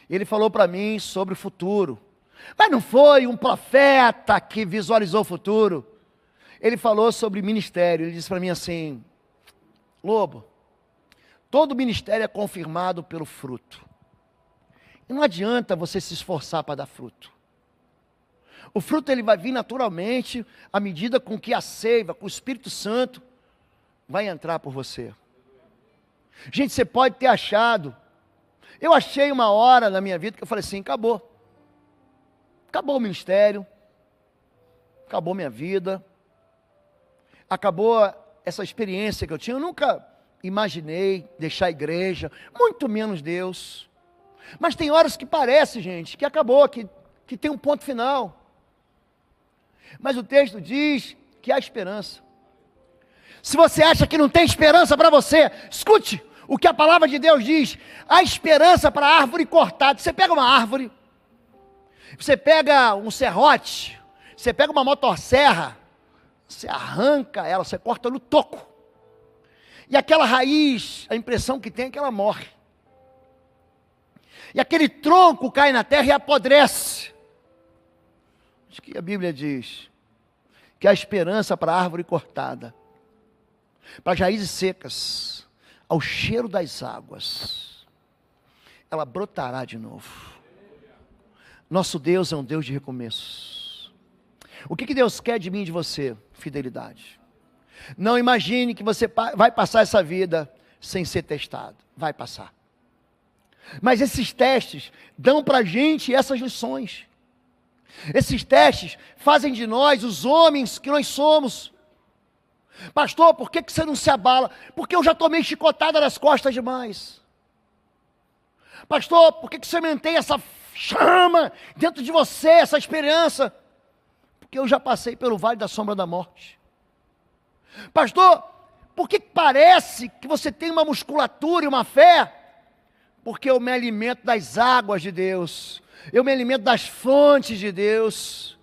Ele falou para mim sobre o futuro. Mas não foi um profeta que visualizou o futuro. Ele falou sobre ministério. Ele disse para mim assim: Lobo, todo ministério é confirmado pelo fruto. E não adianta você se esforçar para dar fruto. O fruto ele vai vir naturalmente à medida com que a seiva, com o Espírito Santo, vai entrar por você. Gente, você pode ter achado. Eu achei uma hora na minha vida que eu falei assim: acabou. Acabou o ministério. Acabou minha vida. Acabou essa experiência que eu tinha. Eu nunca imaginei deixar a igreja, muito menos Deus. Mas tem horas que parece, gente, que acabou, que tem um ponto final. Mas o texto diz que há esperança. Se você acha que não tem esperança para você, escute o que a palavra de Deus diz: há esperança para a árvore cortada. Você pega uma árvore, você pega um serrote, você pega uma motosserra, você arranca ela, você corta no toco. E aquela raiz, a impressão que tem é que ela morre. E aquele tronco cai na terra e apodrece. Acho que a Bíblia diz que há esperança para a árvore cortada, para as raízes secas, ao cheiro das águas, ela brotará de novo. Nosso Deus é um Deus de recomeços. O que Deus quer de mim e de você? Fidelidade. Não imagine que você vai passar essa vida sem ser testado. Vai passar. Mas esses testes dão para a gente essas lições. Esses testes fazem de nós os homens que nós somos. Pastor, por que você não se abala? Porque eu já tomei chicotada nas costas demais. Pastor, por que você mantém essa chama dentro de você, essa esperança? Porque eu já passei pelo vale da sombra da morte. Pastor, por que parece que você tem uma musculatura e uma fé? Porque eu me alimento das águas de Deus, eu me alimento das fontes de Deus.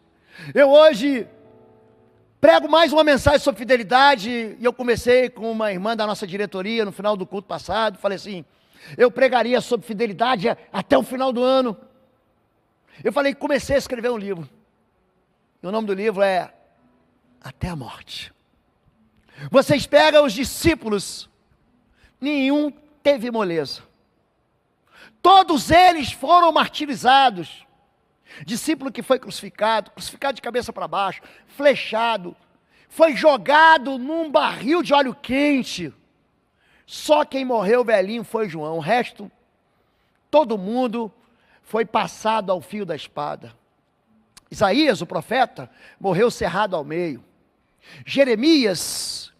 Eu hoje prego mais uma mensagem sobre fidelidade, e eu comecei com uma irmã da nossa diretoria no final do culto passado, falei assim: eu pregaria sobre fidelidade até o final do ano. Eu falei, comecei a escrever um livro, e o nome do livro é Até a Morte. Vocês pegam os discípulos, nenhum teve moleza. Todos eles foram martirizados. Discípulo que foi crucificado de cabeça para baixo, flechado, foi jogado num barril de óleo quente. Só quem morreu velhinho foi João. O resto, todo mundo foi passado ao fio da espada. Isaías, o profeta, morreu cerrado ao meio. Jeremias,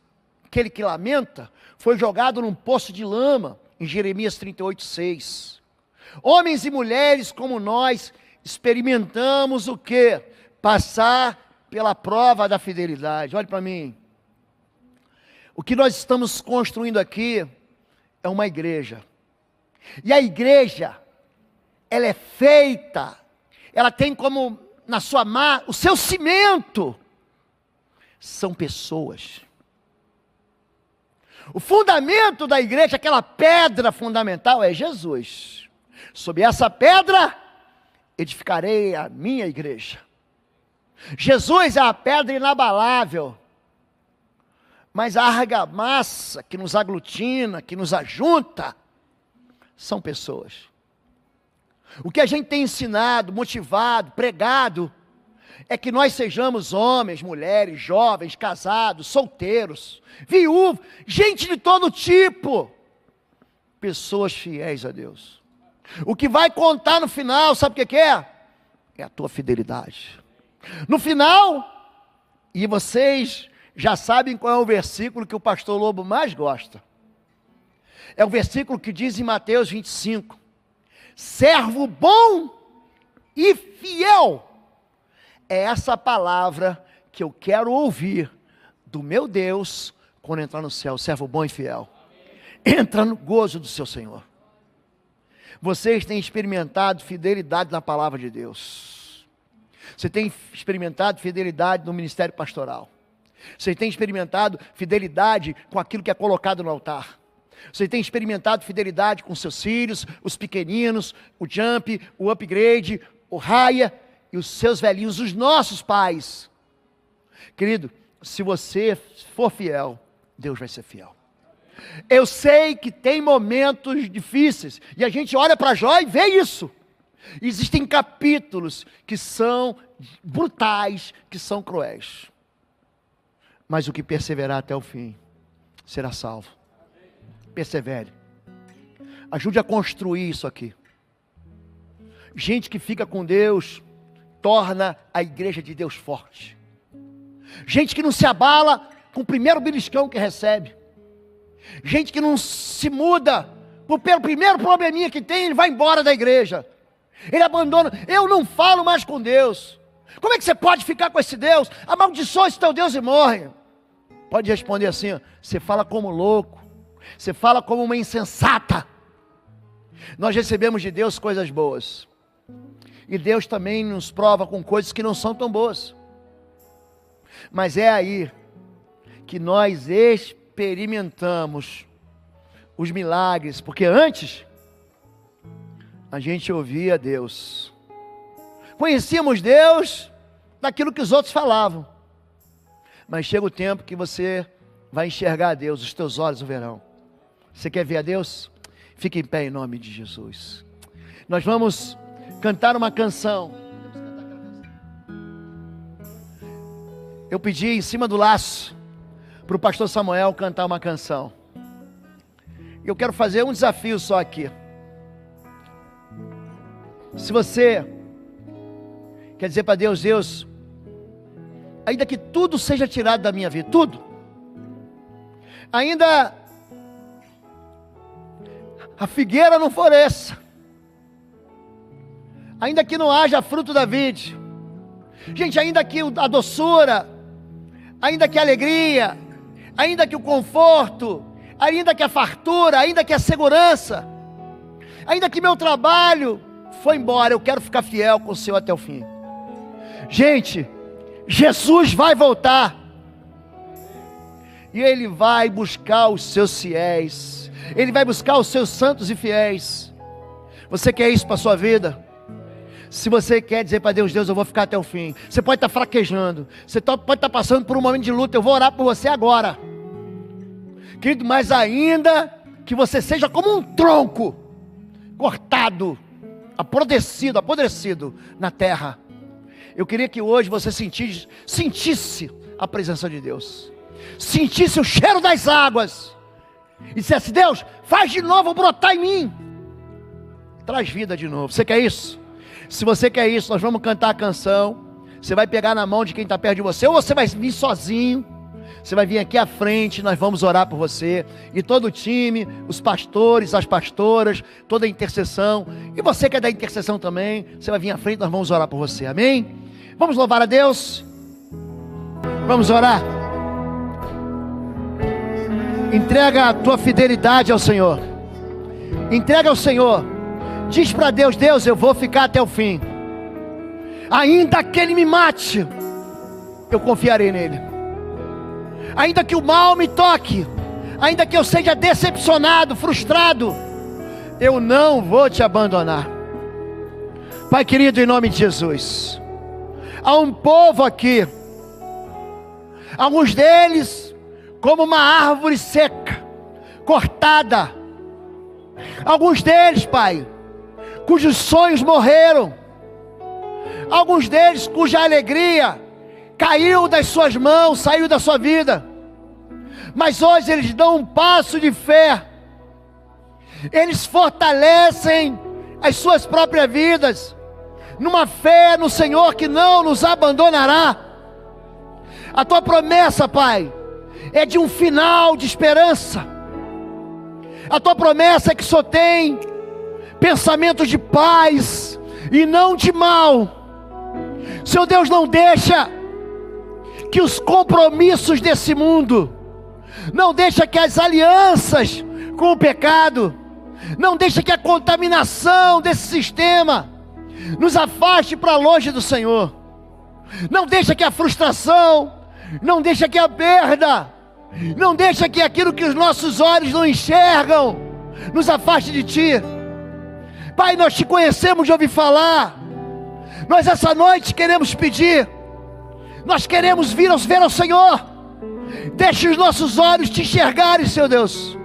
aquele que lamenta, foi jogado num poço de lama, em Jeremias 38:6. Homens e mulheres como nós experimentamos o quê? Passar pela prova da fidelidade. Olhe para mim. O que nós estamos construindo aqui é uma igreja. E a igreja, ela é feita, ela tem como na sua o seu cimento são pessoas. O fundamento da igreja, aquela pedra fundamental é Jesus. Sob essa pedra edificarei a minha igreja. Jesus é a pedra inabalável, mas a argamassa que nos aglutina, que nos ajunta, são pessoas. O que a gente tem ensinado, motivado, pregado, é que nós sejamos homens, mulheres, jovens, casados, solteiros, viúvos, gente de todo tipo, pessoas fiéis a Deus. O que vai contar no final, sabe o que é? É a tua fidelidade. No final, e vocês já sabem qual é o versículo que o pastor Lobo mais gosta. É o versículo que diz em Mateus 25, servo bom e fiel. É essa palavra que eu quero ouvir do meu Deus quando entrar no céu, servo bom e fiel. Entra no gozo do seu Senhor. Vocês têm experimentado fidelidade na palavra de Deus. Você tem experimentado fidelidade no ministério pastoral. Você tem experimentado fidelidade com aquilo que é colocado no altar. Você tem experimentado fidelidade com seus filhos, os pequeninos, o Jump, o Upgrade, o Raia e os seus velhinhos, os nossos pais. Querido, se você for fiel, Deus vai ser fiel. Eu sei que tem momentos difíceis, e a gente olha para Jó e vê isso. Existem capítulos que são brutais, que são cruéis. Mas o que perseverar até o fim será salvo. Persevere. Ajude a construir isso aqui. Gente que fica com Deus torna a igreja de Deus forte. Gente que não se abala com o primeiro beliscão que recebe. Gente que não se muda pelo primeiro probleminha que tem, ele vai embora da igreja. Ele abandona. Eu não falo mais com Deus. Como é que você pode ficar com esse Deus? Amaldiçoa esse teu Deus e morre. Pode responder assim, ó, você fala como louco. Você fala como uma insensata. Nós recebemos de Deus coisas boas. E Deus também nos prova com coisas que não são tão boas. Mas é aí que nós experimentamos os milagres. Porque antes, a gente ouvia Deus. Conhecíamos Deus daquilo que os outros falavam. Mas chega o tempo que você vai enxergar a Deus, os teus olhos o verão. Você quer ver a Deus? Fique em pé em nome de Jesus. Nós vamos cantar uma canção. Eu pedi em cima do laço para o pastor Samuel cantar uma canção. Eu quero fazer um desafio só aqui. Se você quer dizer para Deus, Deus, ainda que tudo seja tirado da minha vida, tudo, ainda a figueira não floresça, ainda que não haja fruto da vide, gente, ainda que a doçura, ainda que a alegria, ainda que o conforto, ainda que a fartura, ainda que a segurança, ainda que meu trabalho foi embora, eu quero ficar fiel com o Senhor até o fim. Gente, Jesus vai voltar, e Ele vai buscar os seus fiéis, Ele vai buscar os seus santos e fiéis. Você quer isso para a sua vida? Se você quer dizer para Deus, Deus, eu vou ficar até o fim. Você pode estar fraquejando, você pode estar passando por um momento de luta, eu vou orar por você agora, querido, mas ainda que você seja como um tronco, cortado, apodrecido na terra, eu queria que hoje você sentisse a presença de Deus, sentisse o cheiro das águas, e dissesse, Deus, faz de novo brotar em mim, traz vida de novo. Você quer isso? Se você quer isso, nós vamos cantar a canção. Você vai pegar na mão de quem está perto de você, ou você vai vir sozinho, você vai vir aqui à frente, nós vamos orar por você, e todo o time, os pastores, as pastoras, toda a intercessão, e você que é da intercessão também, você vai vir à frente, nós vamos orar por você, amém? Vamos louvar a Deus, vamos orar. Entrega a tua fidelidade ao Senhor, entrega ao Senhor, diz para Deus, Deus, eu vou ficar até o fim, ainda que Ele me mate, eu confiarei nele, ainda que o mal me toque, ainda que eu seja decepcionado, frustrado, eu não vou te abandonar. Pai querido, em nome de Jesus, há um povo aqui, alguns deles como uma árvore seca, cortada, alguns deles, Pai, cujos sonhos morreram, alguns deles cuja alegria caiu das suas mãos, saiu da sua vida, mas hoje eles dão um passo de fé, eles fortalecem as suas próprias vidas, numa fé no Senhor que não nos abandonará. A tua promessa, Pai, é de um final de esperança. A tua promessa é que só tem pensamentos de paz e não de mal. Senhor Deus, não deixa que os compromissos desse mundo, não deixa que as alianças com o pecado, não deixa que a contaminação desse sistema nos afaste para longe do Senhor. Não deixa que a frustração, não deixa que a perda, não deixa que aquilo que os nossos olhos não enxergam nos afaste de Ti. Pai, nós Te conhecemos de ouvir falar. Nós essa noite queremos pedir, nós queremos ver ao Senhor. Deixe os nossos olhos Te enxergarem, Senhor Deus.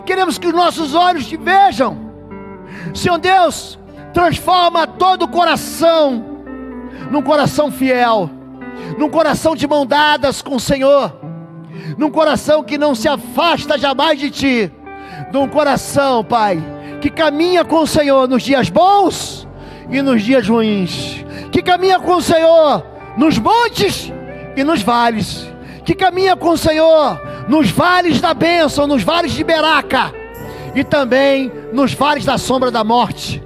Queremos que os nossos olhos Te vejam. Senhor Deus, transforma todo o coração num coração fiel, num coração de mão dadas com o Senhor, num coração que não se afasta jamais de Ti, num coração, Pai, que caminha com o Senhor nos dias bons e nos dias ruins, que caminha com o Senhor nos montes e nos vales, que caminha com o Senhor nos vales da bênção, nos vales de Beraca e também nos vales da sombra da morte.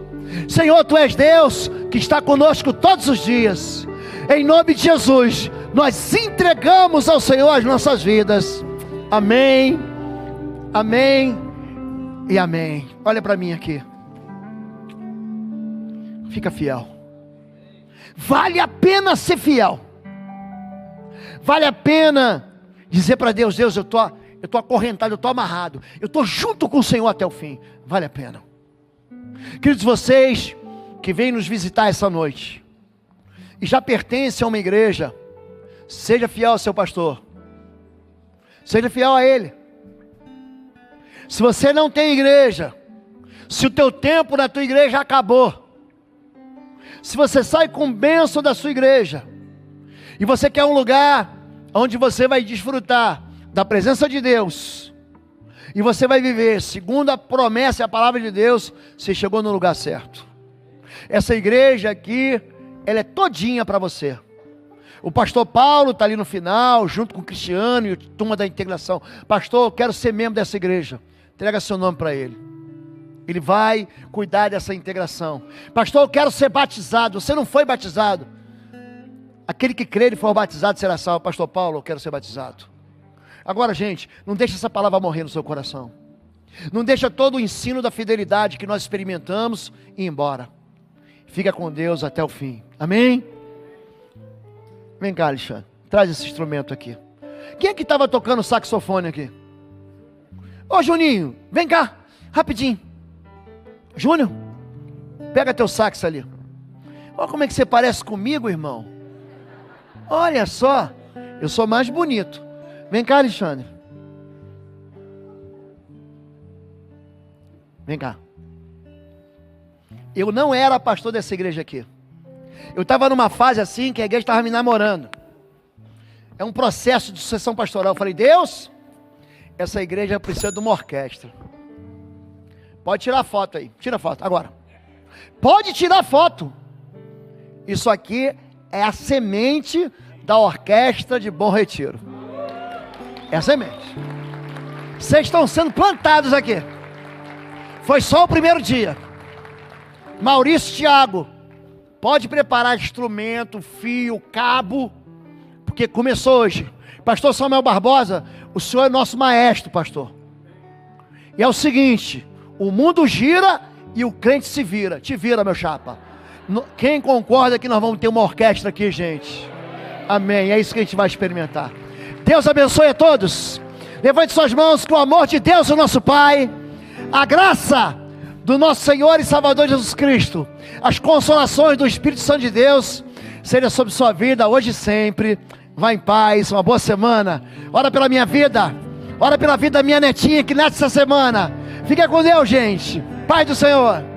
Senhor, Tu és Deus que está conosco todos os dias. Em nome de Jesus, nós entregamos ao Senhor as nossas vidas. Amém, amém e amém. Olha para mim aqui. Fica fiel. Vale a pena ser fiel. Vale a pena dizer para Deus: Deus, eu tô acorrentado, eu tô amarrado, eu tô junto com o Senhor até o fim. Vale a pena. Queridos, vocês que vêm nos visitar essa noite e já pertencem a uma igreja, seja fiel ao seu pastor, seja fiel a ele. Se você não tem igreja, se o teu tempo na tua igreja acabou, se você sai com bênção da sua igreja e você quer um lugar onde você vai desfrutar da presença de Deus e você vai viver segundo a promessa e a palavra de Deus, você chegou no lugar certo. Essa igreja aqui, ela é todinha para você. O pastor Paulo está ali no final, junto com o Cristiano e a turma da integração. Pastor, eu quero ser membro dessa igreja. Entrega seu nome para ele. Ele vai cuidar dessa integração. Pastor, eu quero ser batizado. Você não foi batizado. Aquele que crer e for batizado será salvo. Pastor Paulo, eu quero ser batizado. Agora, gente, não deixa essa palavra morrer no seu coração. Não deixa todo o ensino da fidelidade que nós experimentamos ir embora. Fica com Deus até o fim. Amém? Vem cá, Alexandre. Traz esse instrumento aqui. Quem é que estava tocando saxofone aqui? Ô, Juninho, vem cá, rapidinho. Júnior, pega teu sax ali. Olha como é que você parece comigo, irmão. Olha só, eu sou mais bonito. Vem cá, Alexandre. Vem cá. Eu não era pastor dessa igreja aqui. Eu estava numa fase assim que a igreja estava me namorando. É um processo de sucessão pastoral. Eu falei: Deus, essa igreja precisa de uma orquestra. Pode tirar foto aí. Tira foto agora. Pode tirar foto. Isso aqui é a semente da orquestra de Bom Retiro. É a semente. Vocês estão sendo plantados aqui. Foi só o primeiro dia. Maurício Thiago, pode preparar instrumento, fio, cabo, porque começou hoje. Pastor Samuel Barbosa, o senhor é nosso maestro, pastor. E é o seguinte: o mundo gira e o crente se vira. Te vira, meu chapa. Quem concorda que nós vamos ter uma orquestra aqui, gente? Amém, é isso que a gente vai experimentar. Deus abençoe a todos. Levante suas mãos, com o amor de Deus, o nosso Pai, a graça do nosso Senhor e Salvador Jesus Cristo, as consolações do Espírito Santo de Deus, seja sobre sua vida, hoje e sempre. Vá em paz, uma boa semana. Ora pela minha vida, ora pela vida da minha netinha que nasce essa semana. Fica com Deus, gente. Paz do Senhor.